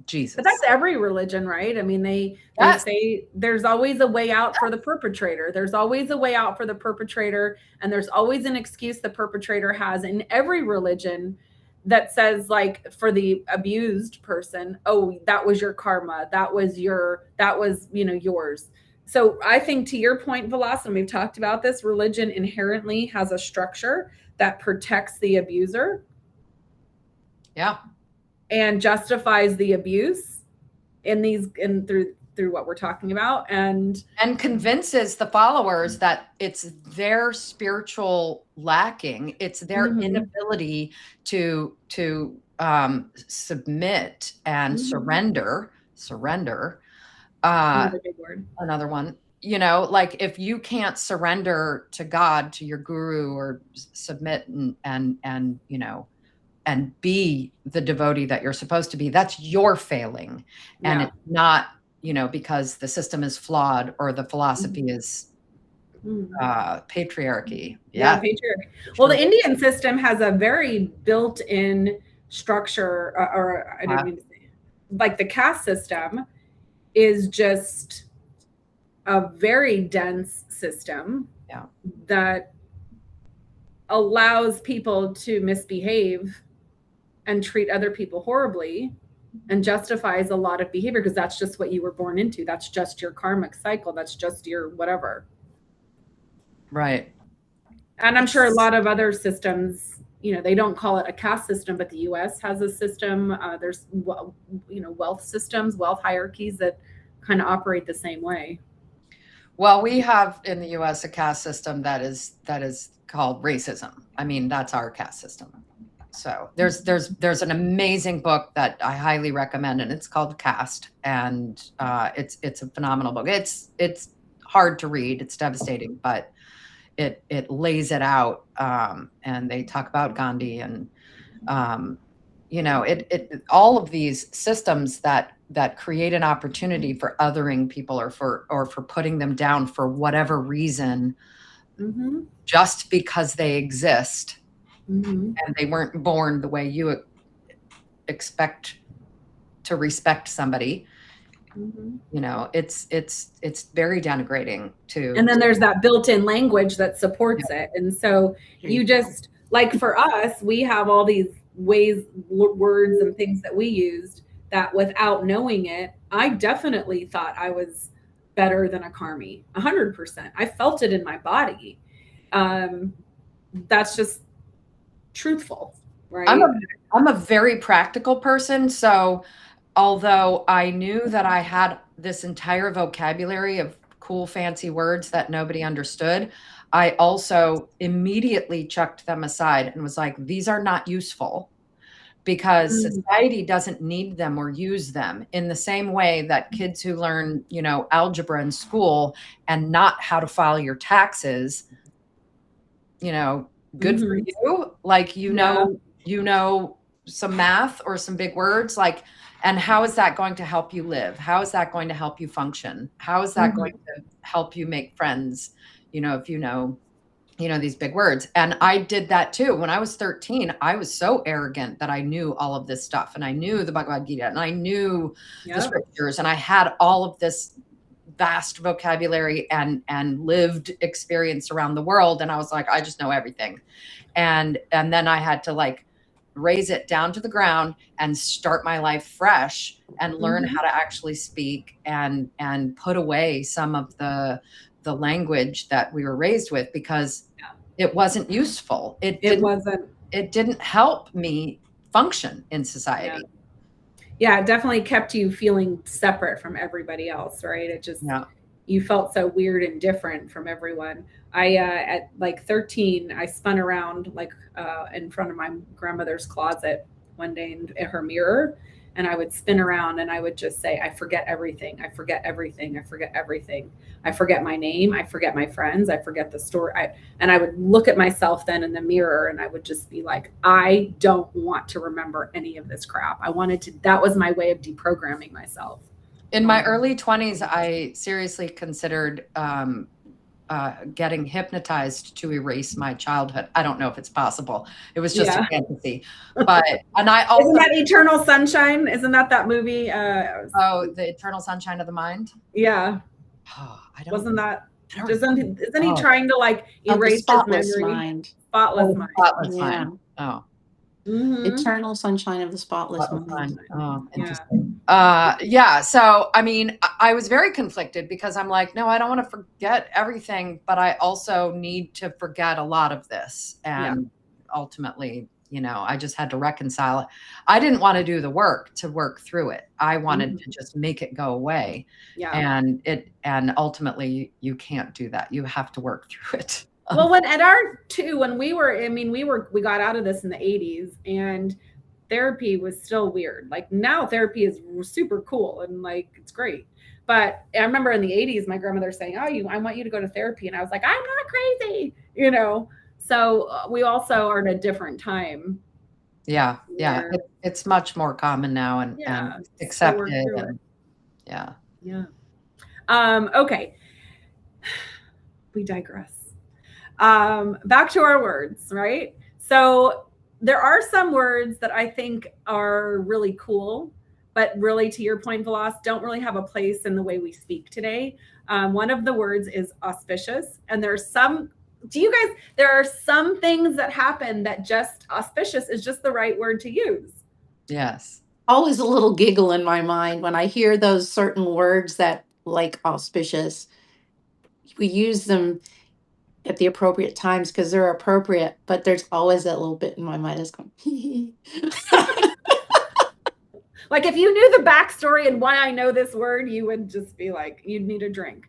Jesus. But that's every religion, right? I mean, they say there's always a way out for the perpetrator. There's always a way out for the perpetrator. And there's always an excuse the perpetrator has in every religion that says, like, for the abused person, oh, that was your karma. That was yours. So I think, to your point, Vilas, and we've talked about this, religion inherently has a structure that protects the abuser. Yeah. and justifies the abuse through what we're talking about, and convinces the followers that it's their spiritual lacking, it's their inability to submit and surrender. Another big word. Another one. You know, like if you can't surrender to God, to your guru, or submit and you know, and be the devotee that you're supposed to be, that's your failing. And it's not, you know, because the system is flawed or the philosophy is patriarchy. Yeah, patriarchy. Well, the Indian system has a very built-in structure, or I don't mean to say, like the caste system is just a very dense system that allows people to misbehave and treat other people horribly, and justifies a lot of behavior because that's just what you were born into. That's just your karmic cycle. That's just your whatever. Right. And I'm sure a lot of other systems, you know, they don't call it a caste system, but the US has a system. There's, you know, wealth systems, wealth hierarchies that kind of operate the same way. Well, we have in the US a caste system that is called racism. I mean, that's our caste system. So there's an amazing book that I highly recommend, and it's called Caste, and it's a phenomenal book. It's hard to read, it's devastating, but it lays it out, and they talk about Gandhi, and you know, it all of these systems that create an opportunity for othering people, or for putting them down for whatever reason, just because they exist. And they weren't born the way you expect to respect somebody. You know, it's very denigrating to. And then there's that built-in language that supports it. And so you just, like for us, we have all these ways, words and things that we used that without knowing it, I definitely thought I was better than a Karmie, 100%. I felt it in my body. That's just truthful, right? I'm a very practical person. So although I knew that I had this entire vocabulary of cool, fancy words that nobody understood, I also immediately chucked them aside and was like, these are not useful, because society doesn't need them or use them in the same way that kids who learn, you know, algebra in school and not how to file your taxes, you know, good for you. Like, you know, some math or some big words, like, and how is that going to help you live? How is that going to help you function? How is that going to help you make friends? You know, if you know, these big words. And I did that too. When I was 13, I was so arrogant that I knew all of this stuff, and I knew the Bhagavad Gita, and I knew the scriptures, and I had all of this vast vocabulary and lived experience around the world. And I was like, I just know everything. And then I had to like raise it down to the ground and start my life fresh and learn how to actually speak and put away some of the language that we were raised with, because it wasn't useful. It didn't help me function in society. Yeah, it definitely kept you feeling separate from everybody else, right? It just, you felt so weird and different from everyone. I, at like 13, I spun around like in front of my grandmother's closet one day in her mirror, and I would spin around and I would just say, I forget everything. I forget everything. I forget everything. I forget my name. I forget my friends. I forget the story. And I would look at myself then in the mirror, and I would just be like, I don't want to remember any of this crap. That was my way of deprogramming myself. In my early 20s, I seriously considered getting hypnotized to erase my childhood. I don't know if it's possible. It was just a fantasy. But, and I also. Isn't that Eternal Sunshine? Isn't that movie? The Eternal Sunshine of the Mind? Yeah. Oh, I don't. Wasn't that? Isn't he trying to like erase his memory? Mind. Spotless mind. Spotless mind. Oh. Eternal Sunshine of the Spotless Mind. Oh, interesting. So I mean, I was very conflicted, because I'm like, no, I don't want to forget everything, but I also need to forget a lot of this. And ultimately, I just had to reconcile it. I didn't want to do the work to work through it. I wanted to just make it go away. Yeah. And ultimately you can't do that. You have to work through it. Well, when we got out of this in the 80s, and therapy was still weird. Like now therapy is super cool and like it's great. But I remember in the 80s, my grandmother saying, I want you to go to therapy. And I was like, I'm not crazy, So we also are at a different time. Yeah. Yeah. It's much more common now and accepted. Yeah. Okay. We digress. Back to our words, right? So there are some words that I think are really cool, but really, to your point, Vilas, don't really have a place in the way we speak today. One of the words is auspicious. And there are some things that happen that just auspicious is just the right word to use. Yes. Always a little giggle in my mind when I hear those certain words that like auspicious. We use them at the appropriate times because they're appropriate, but there's always that little bit in my mind that's going, like if you knew the backstory and why I know this word, you would just be like, you'd need a drink.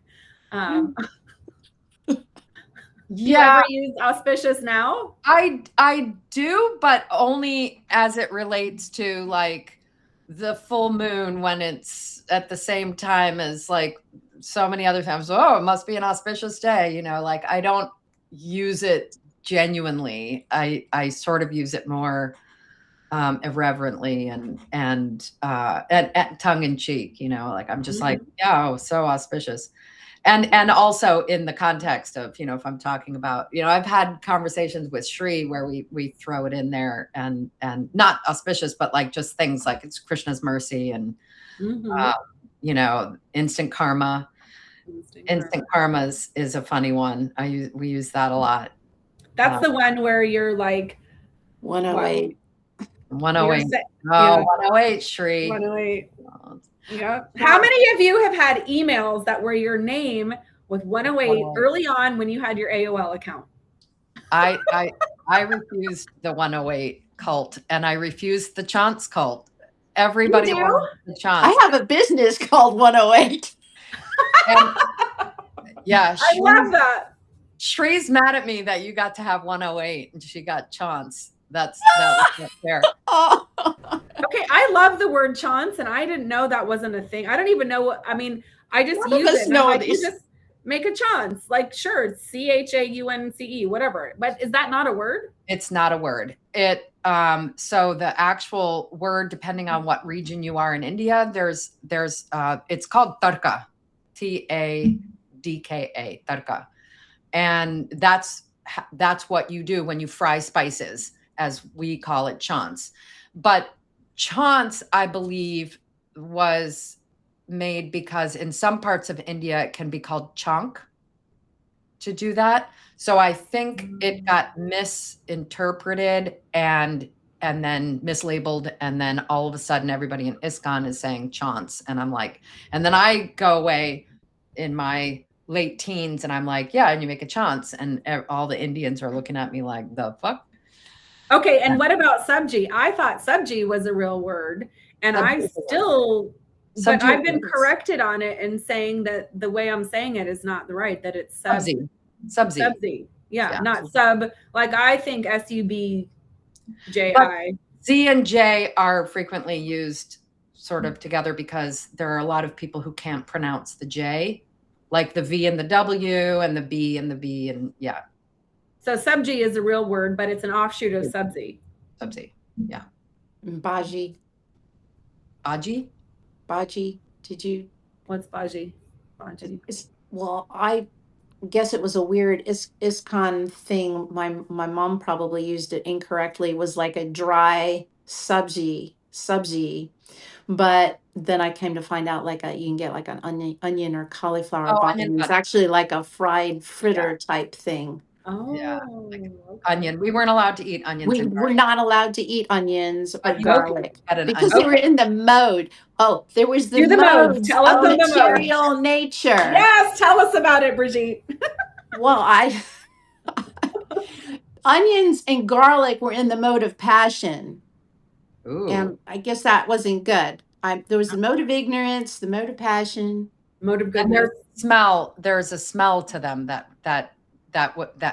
You ever use auspicious now? I do, but only as it relates to like the full moon when it's at the same time as like so many other times. Oh, it must be an auspicious day. Like I don't use it genuinely. I sort of use it more irreverently and tongue in cheek, like I'm just like, so auspicious. And also in the context of, if I'm talking about, I've had conversations with Shri where we throw it in there and not auspicious, but like just things like it's Krishna's mercy and, instant karma. Instant karma is a funny one. We use that a lot. That's the one where you're like 108. 108. 108, Shri. 108. Yeah. How many of you have had emails that were your name with 108 early on when you had your AOL account? I refused the 108 cult and I refused the chance cult. Everybody wanted the chance. I have a business called 108. And, yeah, I love that. Shri's mad at me that you got to have 108 and she got chance. That was not fair. Okay, I love the word chance, and I didn't know that wasn't a thing. I don't even know what I mean. I just use it. Like, you just make a chance. Like, sure, CHAUNCE, whatever. But is that not a word? It's not a word. So the actual word, depending on what region you are in India, there's it's called tadka, TADKA, tadka, and that's what you do when you fry spices, as we call it, chance. But chance, I believe, was made because in some parts of India, it can be called chunk to do that. So I think it got misinterpreted and then mislabeled. And then all of a sudden, everybody in ISKCON is saying chance. And I'm like, and then I go away in my late teens and I'm like, yeah, and you make a chance. And all the Indians are looking at me like, the fuck? Okay, and what about subji? I thought subji was a real word, and I've been corrected on it and saying that the way I'm saying it is not the right, that it's subji. Yeah, not sub. Like I think SUBJI. Z and J are frequently used sort of together because there are a lot of people who can't pronounce the J, like the V and the W and the B and the B and yeah. So subji is a real word, but it's an offshoot of subzi. Subzi, yeah. Baji. Baji? Baji. Did you? What's baji? Baji. Well, I guess it was a weird ISKCON thing. My mom probably used it incorrectly. It was like a dry subji. But then I came to find out you can get like an onion or cauliflower bun. It's actually like a fried fritter type thing. Oh, yeah. Like onion. We weren't allowed to eat onions. We were not allowed to eat onions or garlic because they were in the mode. Oh, there was the mode. Tell us of material nature. Yes, tell us about it, Brigitte. Well, onions and garlic were in the mode of passion. Ooh. And I guess that wasn't good. There was the mode of ignorance, the mode of passion. Mode of And goodness. there's a smell to them that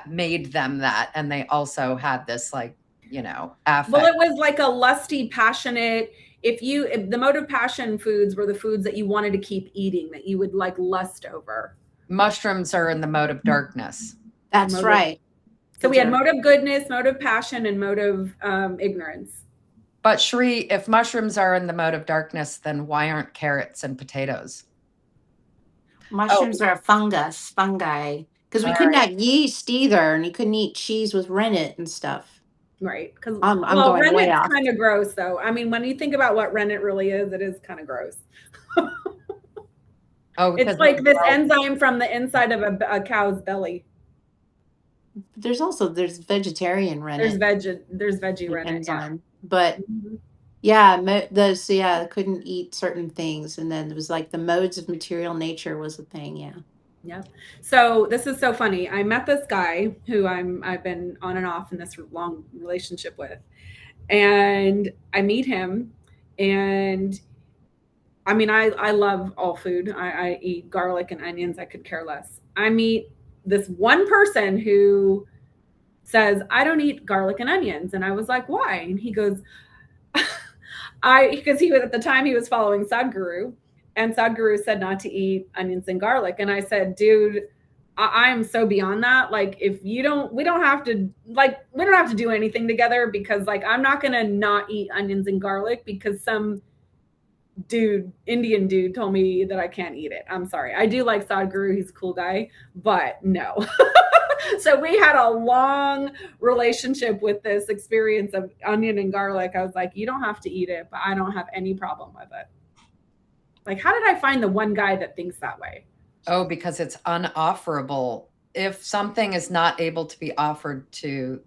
made them that. And they also had this, like, affect. Well, it was like a lusty, passionate. If the mode of passion foods were the foods that you wanted to keep eating, that you would like lust over. Mushrooms are in the mode of darkness. That's right. So we had mode of goodness, mode of passion, and mode of ignorance. But Shri, if mushrooms are in the mode of darkness, then why aren't carrots and potatoes? Mushrooms are fungi. Because we couldn't have yeast either, and you couldn't eat cheese with rennet and stuff. Right. Because going way off. Rennet's kind of gross, though. I mean, when you think about what rennet really is, it is kind of gross. It's like this enzyme from the inside of a cow's belly. There's vegetarian rennet. There's veggie rennet enzyme, but I couldn't eat certain things, and then it was like the modes of material nature was a thing. Yeah. So this is so funny. I met this guy who I've been on and off in this long relationship with, and I meet him, and I mean, I love all food. I eat garlic and onions. I could care less. I meet this one person who says, I don't eat garlic and onions. And I was like, why? And he goes, because at the time he was following Sadhguru, and Sadhguru said not to eat onions and garlic. And I said, dude, I'm so beyond that. Like, if we don't have to do anything together, because like, I'm not going to not eat onions and garlic because some Indian dude told me that I can't eat it. I'm sorry. I do like Sadhguru. He's a cool guy, but no. So we had a long relationship with this experience of onion and garlic. I was like, you don't have to eat it, but I don't have any problem with it. Like, how did I find the one guy that thinks that way? Oh, because it's unofferable. If something is not able to be offered to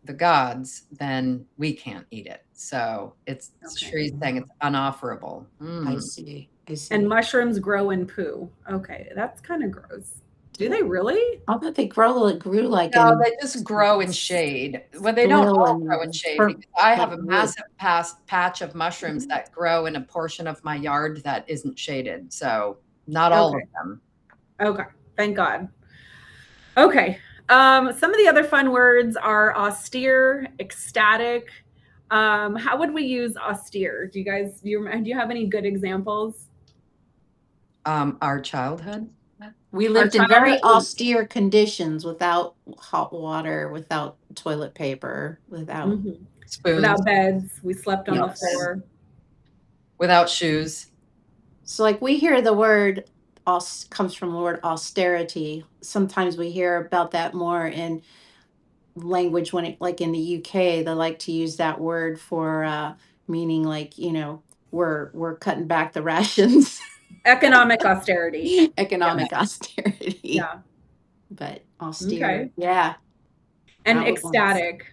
the gods, then we can't eat it. So it's Shri's saying it's unofferable. I see. And mushrooms grow in poo. Okay, that's kind of gross. Do they really? I thought they grew like they just grow in shade. Well, they don't all grow in shade. Because I have a massive patch of mushrooms that grow in a portion of my yard that isn't shaded. So not all of them. Okay, thank God. Okay. Some of the other fun words are austere, ecstatic. How would we use austere? Do you have any good examples? Our childhood. We lived in very austere conditions, without hot water, without toilet paper, without spoons, without beds. We slept on the floor. Without shoes. So like we hear the word comes from the word austerity. Sometimes we hear about that more in language like in the UK, they like to use that word for meaning like, we're cutting back the rations. Economic austerity. Austerity. Yeah. But austere. Okay. Yeah. And ecstatic.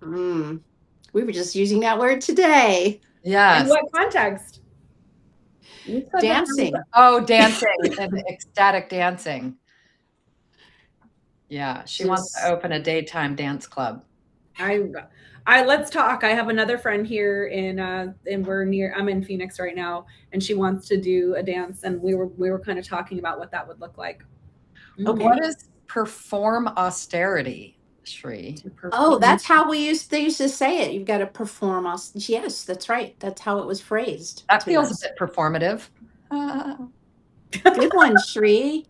We were just using that word today. Yes. In what context? Dancing. Dancing and ecstatic dancing. Yeah, she wants to open a daytime dance club. Let's talk. I have another friend here I'm in Phoenix right now, and she wants to do a dance, and we were kind of talking about what that would look like. Okay. What is perform austerity, Shri? That's how they used to say it. You've got to perform Yes, that's right. That's how it was phrased. That feels a bit performative. Good one, Shri.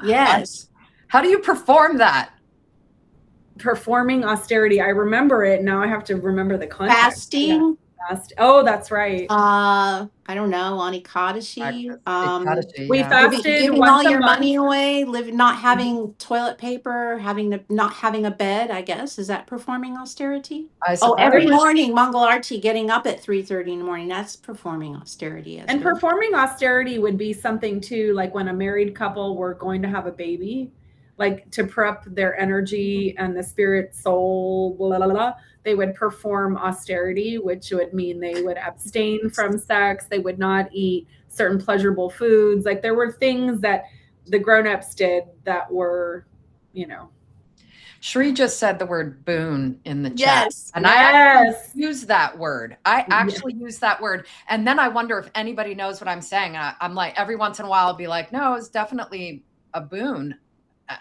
Yes. How do you perform that? Performing austerity. I remember it. Now I have to remember the context. Fasting. Yeah. Oh, that's right. I don't know, on Ekadashi. We fasted. Giving all your money away, not having toilet paper, not having a bed, I guess. Is that performing austerity? Every morning, Mongol Arti, getting up at 3:30 in the morning. That's performing austerity. And performing austerity would be something too, like when a married couple were going to have a baby, like to prep their energy and the spirit, soul, blah, blah, blah, they would perform austerity, which would mean they would abstain from sex. They would not eat certain pleasurable foods. Like there were things that the grown-ups did that were, Shri just said the word boon in the chat. Yes. And I actually use that word. I actually use that word. And then I wonder if anybody knows what I'm saying. I'm like, every once in a while, I'll be like, no, it's definitely a boon.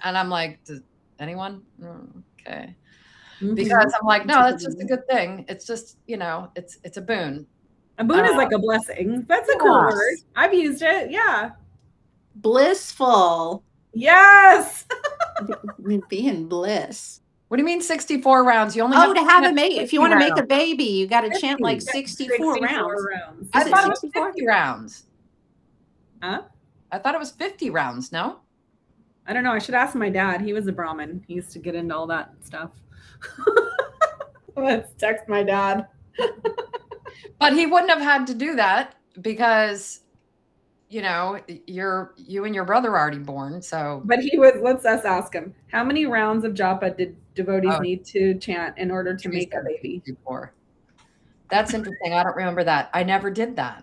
And I'm like, does anyone? Okay. Because I'm like, no, that's just a good thing. It's just, it's a boon. A boon is like a blessing. That's a cool word. I've used it. Yeah. Blissful. Yes. Being bliss. What do you mean 64 rounds? You only to have a baby. If you want to make a baby, you got to 50. chant like 64 rounds. I thought it was 50 rounds. Huh? I thought it was 50 rounds. No? I don't know. I should ask my dad. He was a Brahmin. He used to get into all that stuff. Let's text my dad. But he wouldn't have had to do that because, you and your brother are already born. So, but let's us ask him. How many rounds of japa did devotees need to chant in order to make a baby? 54. That's interesting. I don't remember that. I never did that.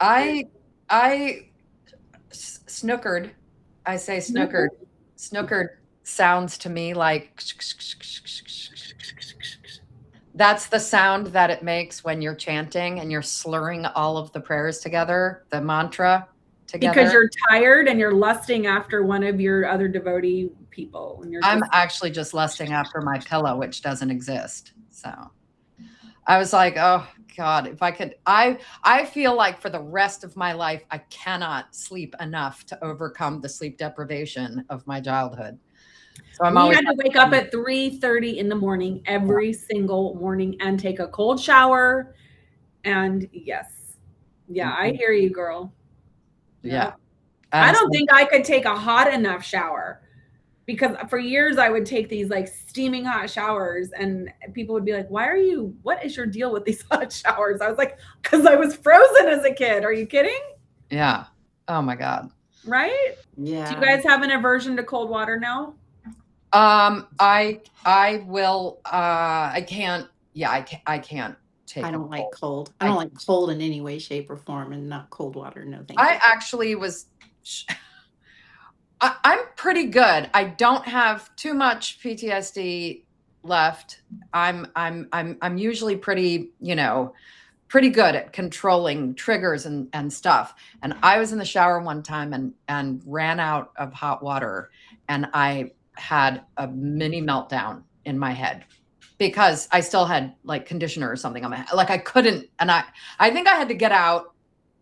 I snookered. I say snookered. Snookered sounds to me like that's the sound that it makes when you're chanting and you're slurring all of the prayers together, the mantra together. Because you're tired and you're lusting after one of your other devotee people. And I'm actually just lusting after my pillow, which doesn't exist. So I was like, oh God, if I could, I feel like for the rest of my life, I cannot sleep enough to overcome the sleep deprivation of my childhood. So we had to wake up at 3:30 in the morning every single morning and take a cold shower. And yes. Yeah, I hear you, girl. Yeah. I don't think I could take a hot enough shower because for years I would take these like steaming hot showers and people would be like, what is your deal with these hot showers? I was like, because I was frozen as a kid. Are you kidding? Yeah. Oh my God. Right? Yeah. Do you guys have an aversion to cold water now? I will, I can't take I don't like cold. I don't like cold in any way, shape, or form, and not cold water. No, thank you. I actually was, I'm pretty good. I don't have too much PTSD left. I'm usually pretty, pretty good at controlling triggers and stuff. And I was in the shower one time and ran out of hot water, and I had a mini meltdown in my head because I still had like conditioner or something on my head. Like I couldn't, and I think I had to get out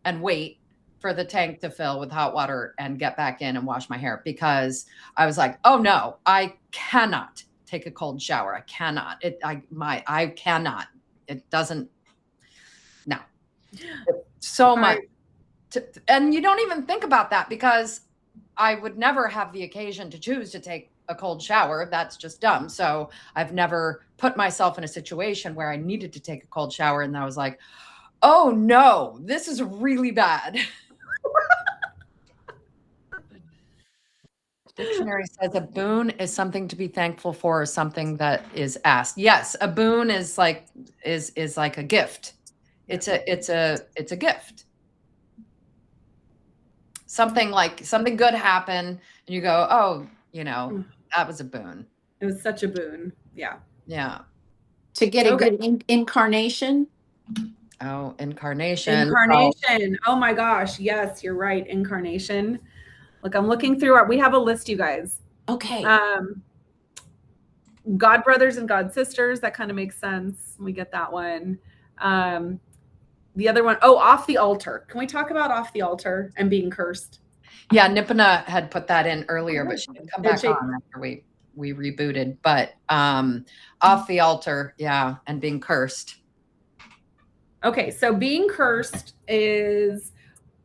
and wait for the tank to fill with hot water and get back in and wash my hair because I was like, oh no, I cannot take a cold shower. I cannot. I cannot. It doesn't. No. So much. And you don't even think about that because I would never have the occasion to choose to take a cold shower. That's just dumb. So I've never put myself in a situation where I needed to take a cold shower. And I was like, oh no, this is really bad. Dictionary says a boon is something to be thankful for or something that is asked. Yes. A boon is like a gift. It's a gift. Something good happened and you go, oh, that was a boon. It was such a boon. Yeah. Yeah. To get a good incarnation. Oh, incarnation. Incarnation. Oh my gosh. Yes, you're right. Incarnation. Look, I'm looking through we have a list, you guys. Okay. God brothers and God sisters. That kind of makes sense. We get that one. The other one, off the altar. Can we talk about off the altar and being cursed? Yeah, Nipana had put that in earlier, but she didn't come back on after we rebooted. But off the altar, yeah, and being cursed. Okay, so being cursed is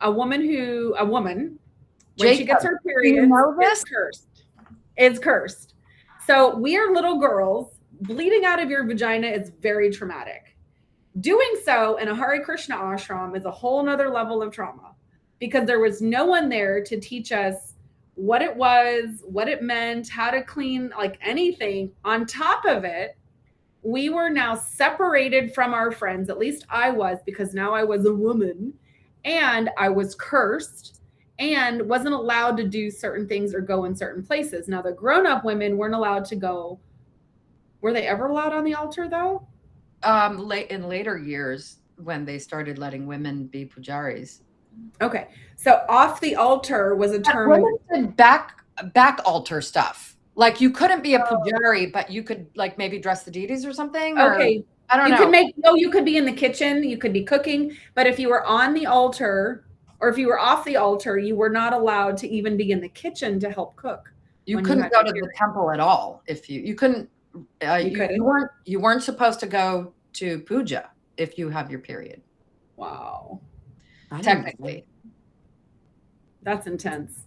a woman when she gets her period, is cursed. It's cursed. So we are little girls. Bleeding out of your vagina is very traumatic. Doing so in a Hare Krishna ashram is a whole nother level of trauma because there was no one there to teach us what it was, what it meant, how to clean, like anything. On top of it, we were now separated from our friends. At least I was, because now I was a woman and I was cursed. and wasn't allowed to do certain things or go in certain places. Now, the grown-up women weren't allowed to go. Were they ever allowed on the altar, though? In later years, when they started letting women be pujaris. Okay, so off the altar was a term. Women did back altar stuff. Like you couldn't be a pujari, but you could like maybe dress the deities or something. Okay, or, I don't know. You could be in the kitchen, you could be cooking, but if you were on the altar or if you were off the altar, you were not allowed to even be in the kitchen to help cook. You couldn't go to the temple at all if you couldn't. You weren't supposed to go to puja if you have your period. Wow. Technically. That's intense.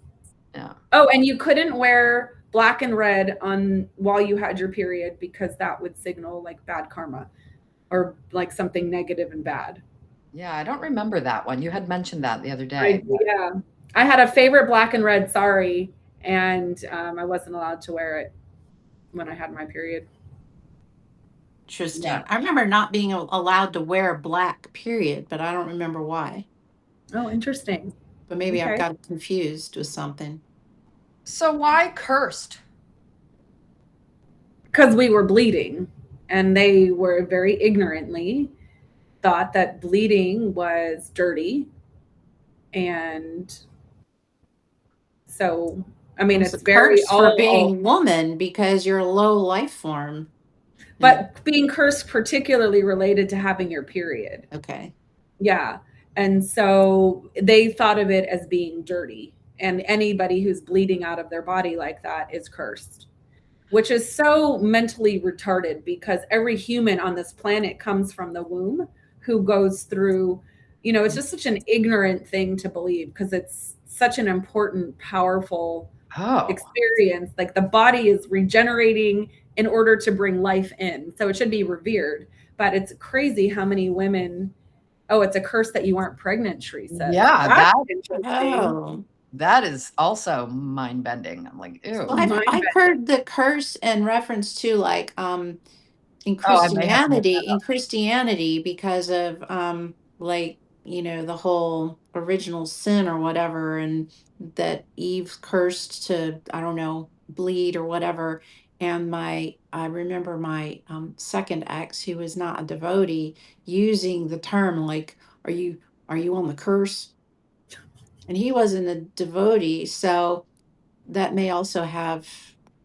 Yeah. Oh, and you couldn't wear black and red on while you had your period because that would signal like bad karma or like something negative and bad. Yeah, I don't remember that one. You had mentioned that the other day. I had a favorite black and red sari, and I wasn't allowed to wear it when I had my period. Interesting. Yeah. I remember not being allowed to wear black, period, but I don't remember why. Oh, interesting. But maybe I got confused with something. So why cursed? Because we were bleeding, and they were very ignorantly thought that bleeding was dirty. And so, I mean, it's very for being woman because you're a low life form. But being cursed particularly related to having your period. Okay. Yeah. And so they thought of it as being dirty. And anybody who's bleeding out of their body like that is cursed, which is so mentally retarded because every human on this planet comes from the womb who goes through, it's just such an ignorant thing to believe because it's such an important, powerful experience. Like the body is regenerating in order to bring life in. So it should be revered. But it's crazy how many women, it's a curse that you aren't pregnant, Teresa. Yeah, that's interesting. That is also mind-bending. I'm like, ew. Well, I've heard the curse in reference to like in Christianity because of like, the whole original sin or whatever, and that Eve cursed to, I don't know, bleed or whatever. And I remember my second ex, who was not a devotee, using the term like, are you on the curse? And he wasn't a devotee, so that may also have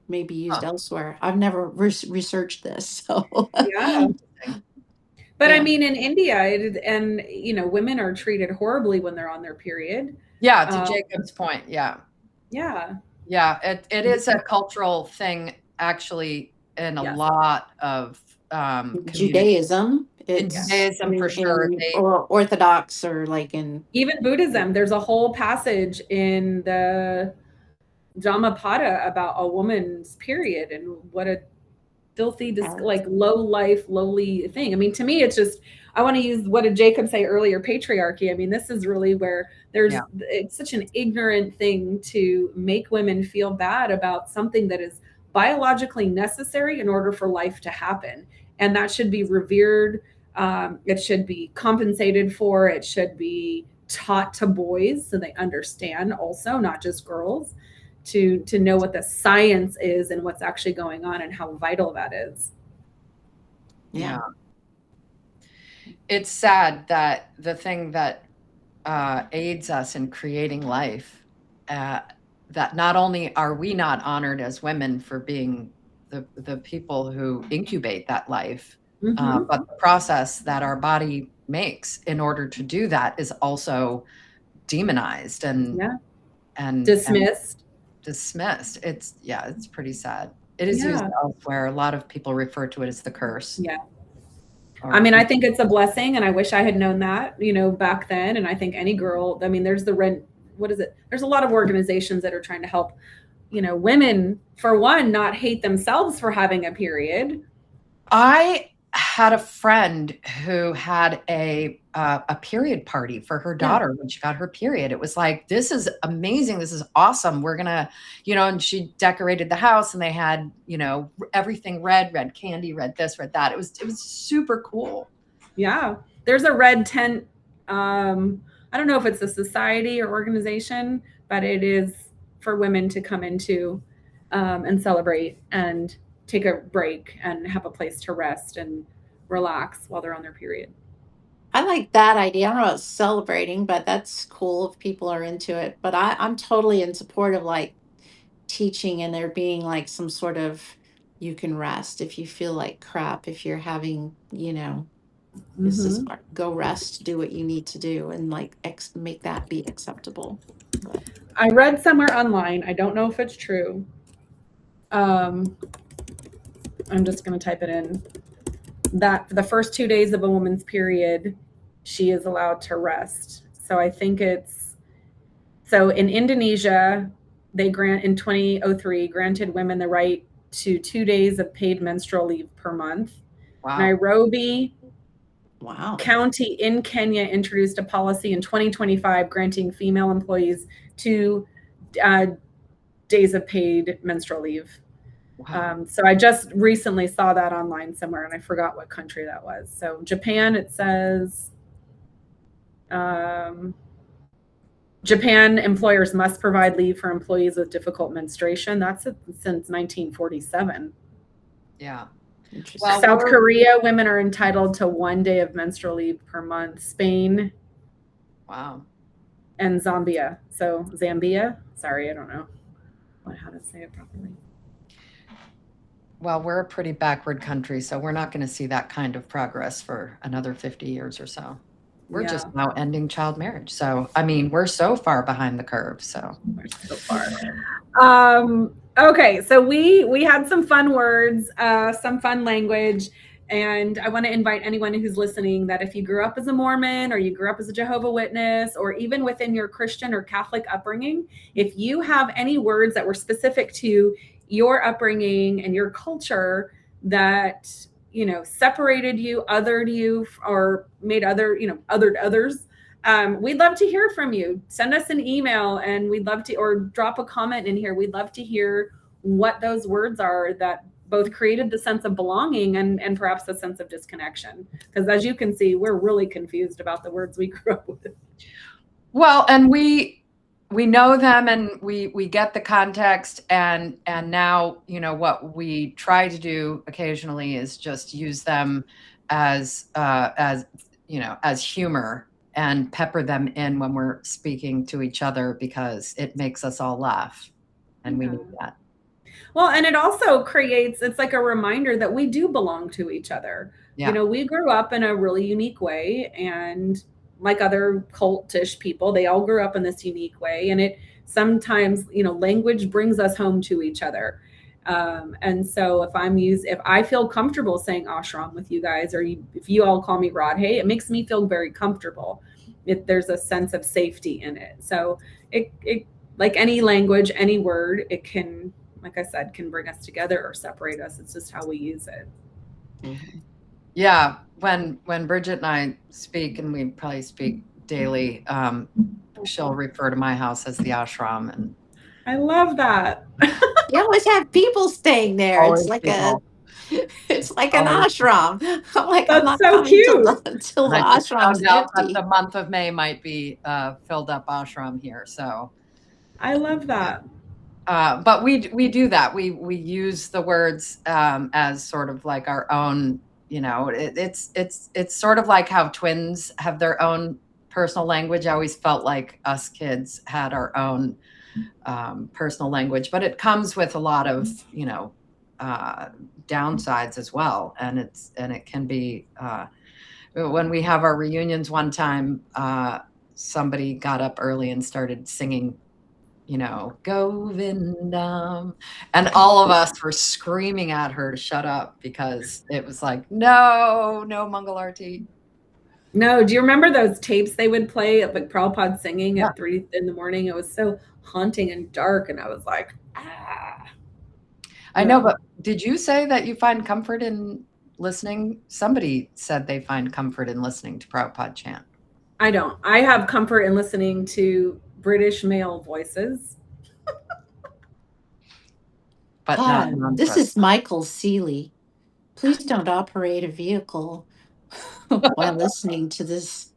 maybe used elsewhere. I've never researched this, so yeah. But I mean, in India, women are treated horribly when they're on their period. Yeah, to Jacob's point. Yeah. Yeah. Yeah, it is a cultural thing, actually, in a lot of Judaism. Judaism for sure. Or Orthodox, or like in even Buddhism. There's a whole passage in the Dhammapada about a woman's period and what a filthy, like lowly thing. I mean, to me, it's just, I want to use, what did Jacob say earlier, patriarchy. I mean, this is really where it's such an ignorant thing to make women feel bad about something that is biologically necessary in order for life to happen. And that should be revered. It should be compensated for. It should be taught to boys so they understand also, not just girls, to know what the science is and what's actually going on and how vital that is. Yeah. It's sad that the thing that aids us in creating life, that not only are we not honored as women for being the people who incubate that life, but the process that our body makes in order to do that is also demonized and dismissed. It's pretty sad. It is used elsewhere. A lot of people refer to it as the curse. Yeah. I mean, I think it's a blessing, and I wish I had known that, back then. And I think any girl, I mean, there's there's a lot of organizations that are trying to help, women, for one, not hate themselves for having a period. I had a friend who had a period party for her daughter when she got her period. It was like, this is amazing. This is awesome. We're gonna, and she decorated the house, and they had, everything red candy, red this, red that. It was super cool. Yeah. There's a red tent I don't know if it's a society or organization, but it is for women to come into and celebrate and take a break and have a place to rest and relax while they're on their period. I like that idea. I don't know about celebrating, but that's cool if people are into it. But I'm totally in support of like teaching and there being like some sort of you can rest if you feel like crap, if you're having, this is go rest, do what you need to do, and like make that be acceptable. But I read somewhere online, I don't know if it's true. I'm just going to type it in, that the first 2 days of a woman's period, she is allowed to rest. So I think so in Indonesia, they in 2003 granted women the right to 2 days of paid menstrual leave per month. Wow. Nairobi wow. County in Kenya introduced a policy in 2025 granting female employees 2 days of paid menstrual leave. Wow. So I just recently saw that online somewhere, and I forgot what country that was. So Japan, it says, Japan employers must provide leave for employees with difficult menstruation. That's since 1947. Yeah. Well, South Korea, women are entitled to 1 day of menstrual leave per month. Spain. Wow. And Zambia. So Zambia. Sorry, I don't know how to say it properly. Well, we're a pretty backward country, so we're not going to see that kind of progress for another 50 years or so. We're just now ending child marriage. So, I mean, we're so far behind the curve. So we're so far. Okay, so we had some fun words, some fun language, and I want to invite anyone who's listening that if you grew up as a Mormon or you grew up as a Jehovah's Witness, or even within your Christian or Catholic upbringing, if you have any words that were specific to your upbringing and your culture that separated you, othered you, or made othered others, we'd love to hear from you. Send us an email, and we'd love to, or drop a comment in here. We'd love to hear what those words are that both created the sense of belonging and perhaps the sense of disconnection. Because as you can see, we're really confused about the words we grew up with. Well, and we know them, and we get the context, and now what we try to do occasionally is just use them as humor and pepper them in when we're speaking to each other, because it makes us all laugh, and we need that. Well, and it also it's like a reminder that we do belong to each other. Yeah. We grew up in a really unique way, and like other cultish people, they all grew up in this unique way. And it sometimes, language brings us home to each other. And so if I feel comfortable saying ashram with you guys, or if you all call me Radhe, it makes me feel very comfortable. There's a sense of safety in it. So it like any language, any word, it can, like I said, can bring us together or separate us. It's just how we use it. Mm-hmm. Yeah. When Bridget and I speak, and we probably speak daily, she'll refer to my house as the ashram, and I love that. You always have people staying there. It's like an ashram. I'm like, that's I'm not so cute until the ashram's empty. The month of May might be filled up ashram here. So I love that. But we do that. We use the words as sort of like our own. It's sort of like how twins have their own personal language. I always felt like us kids had our own personal language, but it comes with a lot of downsides as well. And it can be when we have our reunions. One time, somebody got up early and started singing, Govindam, and all of us were screaming at her to shut up, because it was like, no Mangal Arti. No, do you remember those tapes they would play of like Prabhupada singing at 3 in the morning? It was so haunting and dark, and I was like, I know, but did you say that you find comfort in listening? Somebody said they find comfort in listening to Prabhupada chant. I don't. I have comfort in listening to British male voices. But this is Michael Seeley. Please don't operate a vehicle while listening to this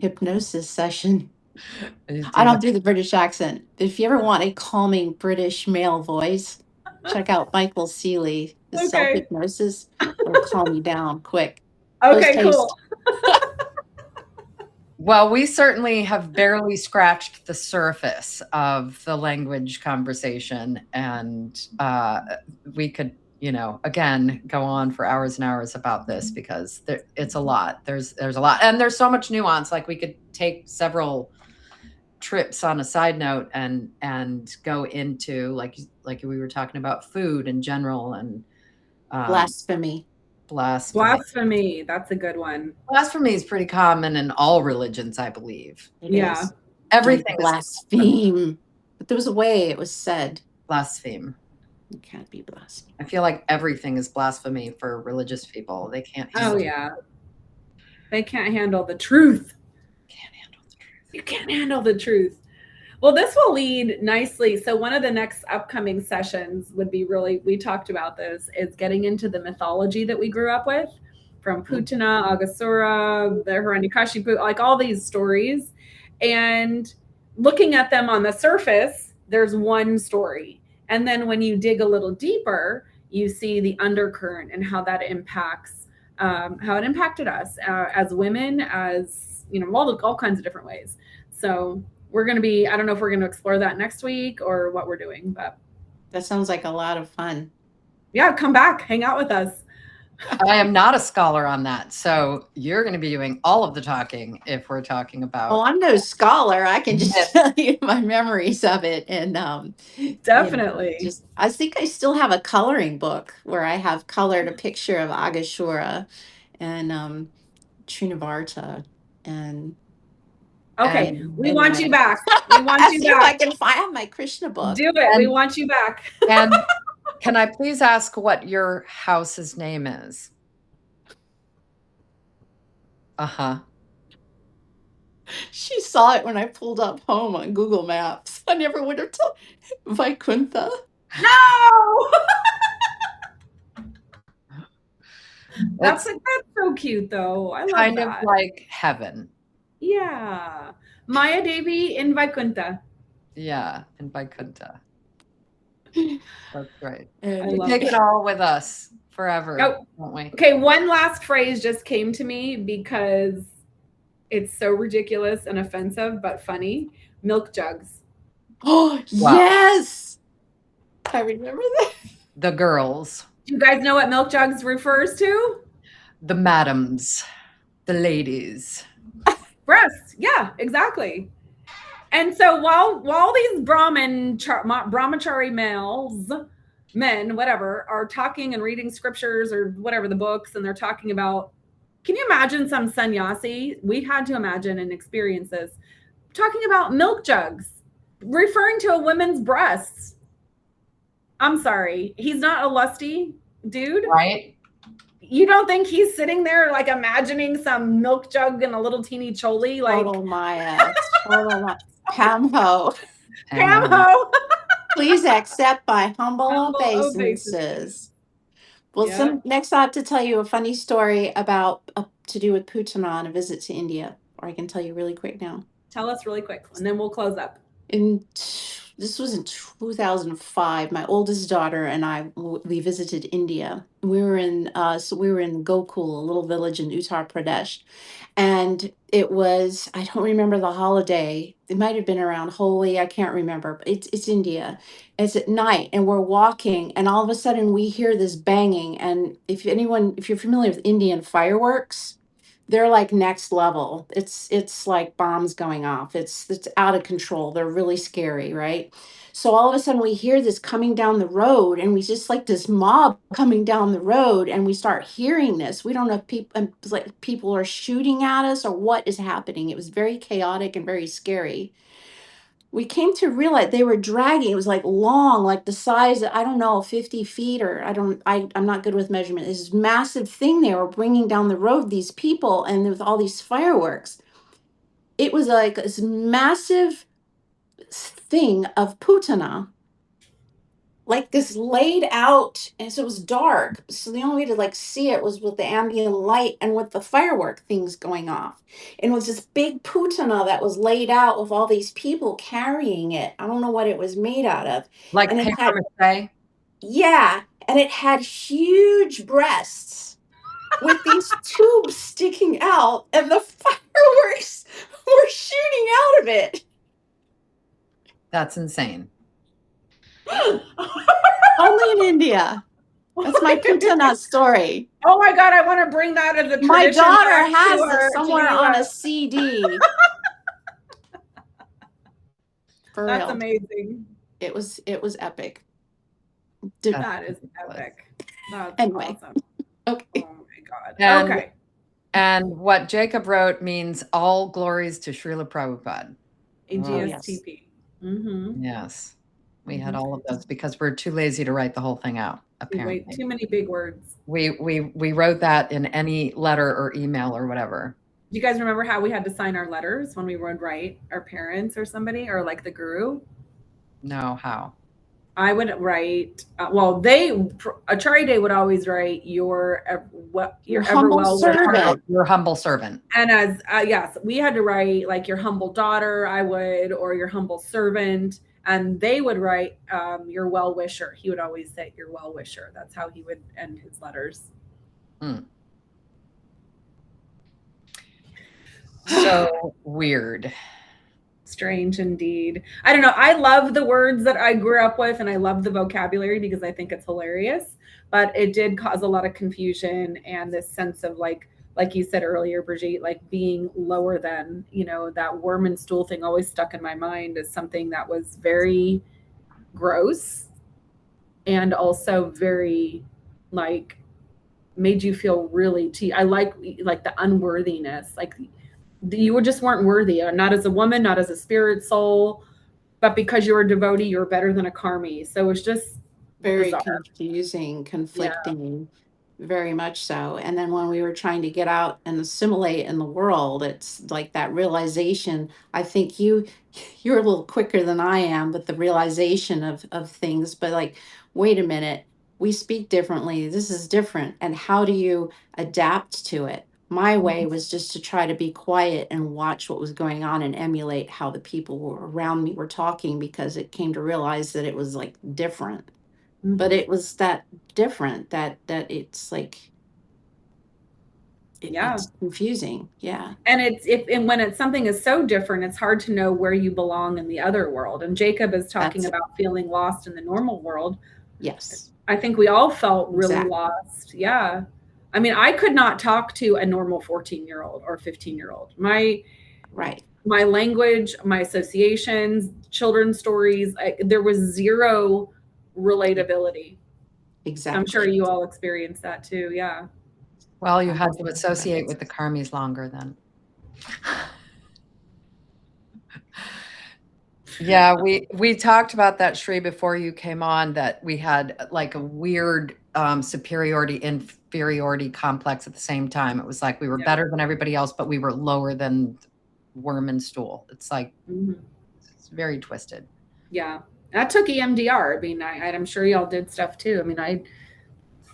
hypnosis session. I don't do the British accent. If you ever want a calming British male voice, check out Michael Seeley. The self Okay. hypnosis will calm you down quick. Okay, cool. Well, we certainly have barely scratched the surface of the language conversation, and we could, again, go on for hours and hours about this because it's a lot. There's a lot, and there's so much nuance. Like we could take several trips on a side note and go into like we were talking about food in general and blasphemy. Blasphemy. That's a good one. Blasphemy is pretty common in all religions, I believe. It is. Everything blaspheme. But there was a way it was said. Blaspheme. It can't be blasphemy. I feel like everything is blasphemy for religious people. They can't handle They can't handle the truth. You can't handle the truth. Well, this will lead nicely. So one of the next upcoming sessions would be we talked about this, is getting into the mythology that we grew up with, from Putana, Aghasura, the Hiranyakashipu, like all these stories, and looking at them on the surface, there's one story. And then when you dig a little deeper, you see the undercurrent and how that impacts, how it impacted us as women, as, all kinds of different ways. So we're going to be, I don't know if we're going to explore that next week or what we're doing, but that sounds like a lot of fun. Yeah, come back, hang out with us. I am not a scholar on that. So you're going to be doing all of the talking if we're talking about. Well, I'm no scholar. I can just tell you my memories of it. And definitely. I think I still have a coloring book where I have colored a picture of Aghasura and Trinavarta and okay, we want you back. We want you back. I can find my Krishna book. Do it. We want you back. And can I please ask what your house's name is? Uh-huh. She saw it when I pulled up home on Google Maps. I never would have told Vaikuntha. No! That's so cute, though. I love kind that. Of like heaven. Yeah. Maya Devi in Vaikuntha. Yeah, in Vaikuntha. That's right. We take it all with us forever, won't we? Okay, one last phrase just came to me because it's so ridiculous and offensive, but funny. Milk jugs. Oh, wow. Yes! I remember that. The girls. Do you guys know what milk jugs refers to? The madams, the ladies. Breasts. Yeah, exactly. And so while these brahmachari men, whatever, are talking and reading scriptures or whatever, the books, and they're talking about, can you imagine some sannyasi? We had to imagine and experience this, talking about milk jugs, referring to a woman's breasts. I'm sorry. He's not a lusty dude. Right. You don't think he's sitting there like imagining some milk jug and a little teeny choli? Like, total Maya. Total Maya. Pamho. Pamho. Please accept my humble obeisances. Well, next I have to tell you a funny story about to do with Putana and a visit to India. Or I can tell you really quick now. Tell us really quick, and then we'll close up. This was in 2005. My oldest daughter and we visited India. We were in Gokul, a little village in Uttar Pradesh, and it was, I don't remember the holiday. It might have been around Holi. I can't remember. But it's India. It's at night, and we're walking, and all of a sudden we hear this banging. And if you're familiar with Indian fireworks, they're like next level. It's like bombs going off. It's out of control. They're really scary, right? So all of a sudden we hear this coming down the road, and we just like this mob coming down the road, and we start hearing this. We don't know if people are shooting at us or what is happening. It was very chaotic and very scary. We came to realize they were dragging. It was like long, like the size, I don't know, 50 feet or I'm not good with measurement. This massive thing they were bringing down the road, these people, and with all these fireworks. It was like this massive thing of Putana. like this laid out, and so it was dark. So the only way to like see it was with the ambient light and with the firework things going off. And it was this big putana that was laid out with all these people carrying it. I don't know what it was made out of. Like And it paper had, mache. yeah, and it had huge breasts with these tubes sticking out, and the fireworks were shooting out of it. That's insane. Only in India. That's my putana story. Oh my God, I want to bring that as a tradition. My daughter back to has our- it somewhere to, on a CD. For That's real. amazing. It was epic. That is epic. That's Anyway. awesome. Okay. Oh my God. And, okay. And what Jacob wrote means all glories to Srila Prabhupada. AGSTP. Mm-hmm. Yes. We had all of those because we're too lazy to write the whole thing out, apparently. Wait, too many big words. We wrote that in any letter or email or whatever. Do you guys remember how we had to sign our letters when we would write our parents or somebody or like the guru? No, how? I would write, Acharya Day would always write your humble well servant. Your humble servant. And as, yes, we had to write like your humble daughter, I would, or your humble servant. And they would write your well-wisher. He would always say your well-wisher. That's how he would end his letters. So weird. Strange indeed. I don't know. I love the words that I grew up with and I love the vocabulary because I think it's hilarious. But it did cause a lot of confusion and this sense of like you said earlier, Brigitte, like being lower than, that worm and stool thing always stuck in my mind as something that was very gross and also very like made you feel really I like the unworthiness, like you just weren't worthy, not as a woman, not as a spirit soul, but because you were a devotee, you were better than a Karmie. So it was just very bizarre. confusing, conflicting, very much so. And then when we were trying to get out and assimilate in the world, it's like that realization. I think you're a little quicker than I am, but the realization of things, but like, wait a minute, we speak differently. This is different. And how do you adapt to it? My way was just to try to be quiet and watch what was going on and emulate how the people were around me were talking, because it came to realize that it was like different. But it was that different that it's like it's confusing. Yeah. And when it's something is so different, it's hard to know where you belong in the other world. And Jacob is talking about feeling lost in the normal world. Yes. I think we all felt really lost. Yeah. I mean, I could not talk to a normal 14-year-old or 15-year-old. My language, my associations, children's stories, there was zero relatability. Exactly. I'm sure you all experienced that too. Yeah. Well, you had to associate with the Karmies longer then. Yeah, we talked about that, Shri, before you came on, that we had like a weird superiority, inferiority complex at the same time. It was like we were better than everybody else, but we were lower than worm and stool. It's like, it's very twisted. Yeah. That took EMDR. I mean, I'm sure y'all did stuff too. I mean,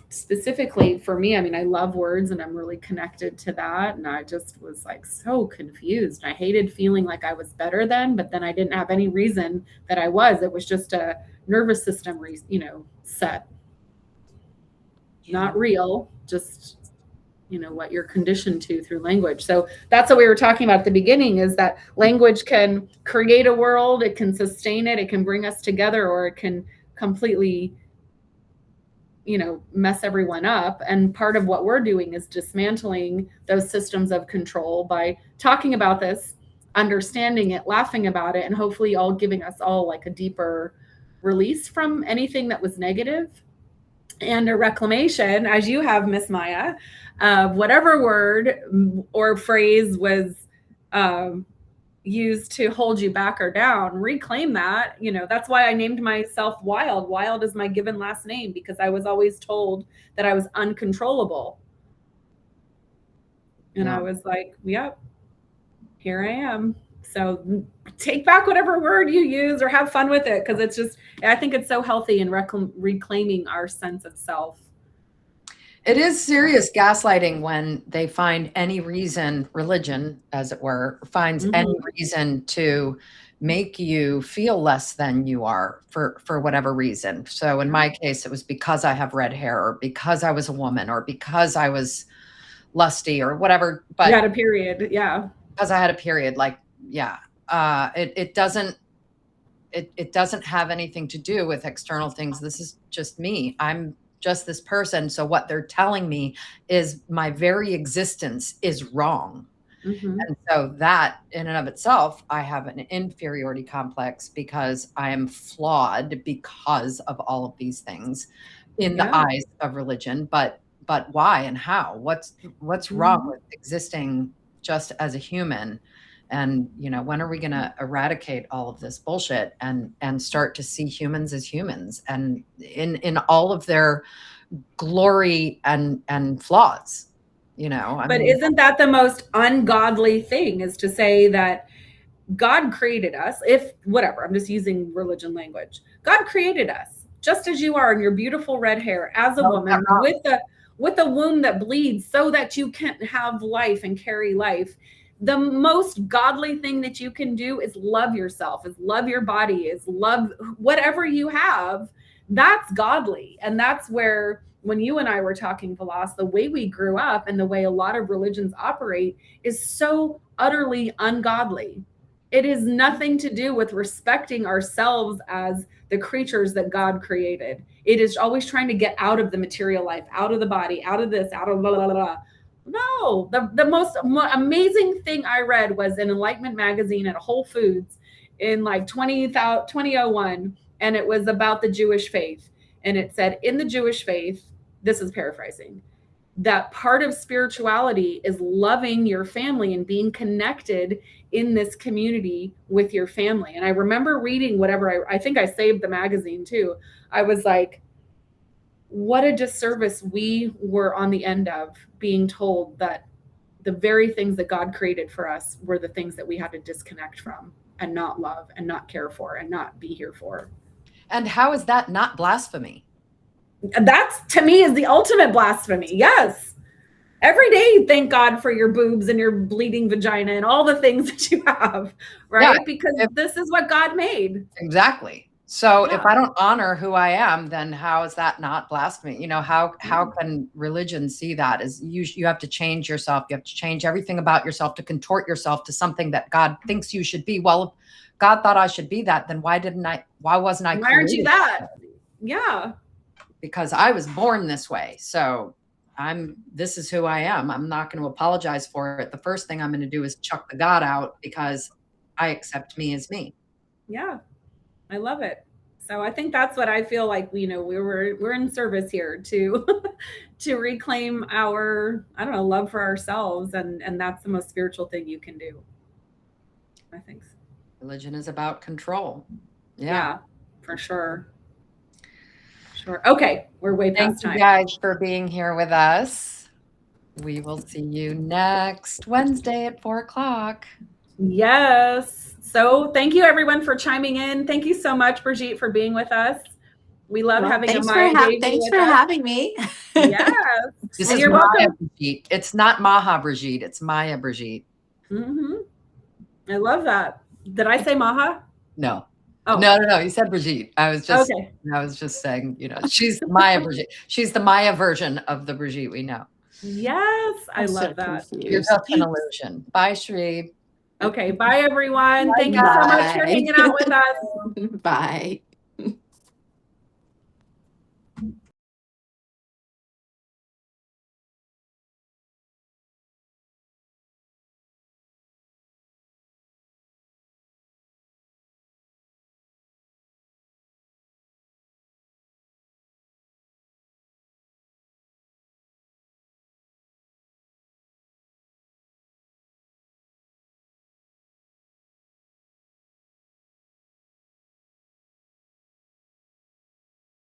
specifically for me, I mean, I love words and I'm really connected to that. And I just was like so confused. I hated feeling like I was better than, but then I didn't have any reason that I was. It was just a nervous system, set. Not real, just, what you're conditioned to through language. So that's what we were talking about at the beginning, is that language can create a world, it can sustain it, it can bring us together, or it can completely mess everyone up. And part of what we're doing is dismantling those systems of control by talking about this, understanding it, laughing about it, and hopefully all giving us all like a deeper release from anything that was negative, and a reclamation, as you have, Miss Maya, of whatever word or phrase was used to hold you back or down. Reclaim that. That's why I named myself Wild. Wild is my given last name, because I was always told that I was uncontrollable. And I was like, yep, here I am. So take back whatever word you use or have fun with it, because it's just, I think it's so healthy in reclaiming our sense of self. It is serious gaslighting when they find any reason, religion, as it were, finds any reason to make you feel less than you are for whatever reason. So in my case, it was because I have red hair, or because I was a woman, or because I was lusty, or whatever. But you had a period. Yeah. Because I had a period, like, yeah. It doesn't have anything to do with external things. This is just me. I'm just this person. So what they're telling me is my very existence is wrong. And so that in and of itself, I have an inferiority complex because I am flawed because of all of these things in the eyes of religion. But why and how? What's wrong with existing just as a human? And, you know, when are we going to eradicate all of this bullshit and start to see humans as humans and in all of their glory and flaws, you know? But isn't that the most ungodly thing, is to say that God created us, I'm just using religion language. God created us just as you are, in your beautiful red hair, as a woman with a womb that bleeds so that you can have life and carry life. The most godly thing that you can do is love yourself, is love your body, is love whatever you have. That's godly. And that's where, when you and I were talking, Vilas, the way we grew up and the way a lot of religions operate is so utterly ungodly. It is nothing to do with respecting ourselves as the creatures that God created. It is always trying to get out of the material life, out of the body, out of this, out of blah, blah, blah, blah. No, the most amazing thing I read was an Enlightenment magazine at Whole Foods in like 2001. And it was about the Jewish faith. And it said, in the Jewish faith, this is paraphrasing, that part of spirituality is loving your family and being connected in this community with your family. And I remember reading whatever, I think I saved the magazine too. I was like, what a disservice we were on the end of, being told that the very things that God created for us were the things that we had to disconnect from and not love and not care for and not be here for. And how is that not blasphemy? That's, to me, is the ultimate blasphemy. Yes. Every day, thank God for your boobs and your bleeding vagina and all the things that you have, right? Yeah, because this is what God made. Exactly. So if I don't honor who I am, then how is that not blasphemy? You know, how can religion see that? Is you have to change yourself. You have to change everything about yourself to contort yourself to something that God thinks you should be. Well, if God thought I should be that, then why wasn't I? Why aren't you that? Yeah. Because I was born this way. So this is who I am. I'm not going to apologize for it. The first thing I'm going to do is chuck the God out because I accept me as me. Yeah. I love it. So I think that's what I feel like, you know, we're in service here to reclaim our, I don't know, love for ourselves. And that's the most spiritual thing you can do. I think so. Religion is about control. Yeah, for sure. Sure. Okay. We're way past time. Thank you guys for being here with us. We will see you next Wednesday at 4:00. Yes. So thank you everyone for chiming in. Thank you so much, Brigitte, for being with us. We love having a Maya baby. Thanks for having me. Yes. This is Maya Brigitte. It's not Maha Brigitte. It's Maya Brigitte. I love that. Did I say Maha? No. Oh. No. You said Brigitte. I was just saying, you know, she's Maya Brigitte. She's the Maya version of the Brigitte we know. Yes. I love that. You're just an illusion. Bye, Shree. Okay. Bye, everyone. Thank you so much for hanging out with us. Bye.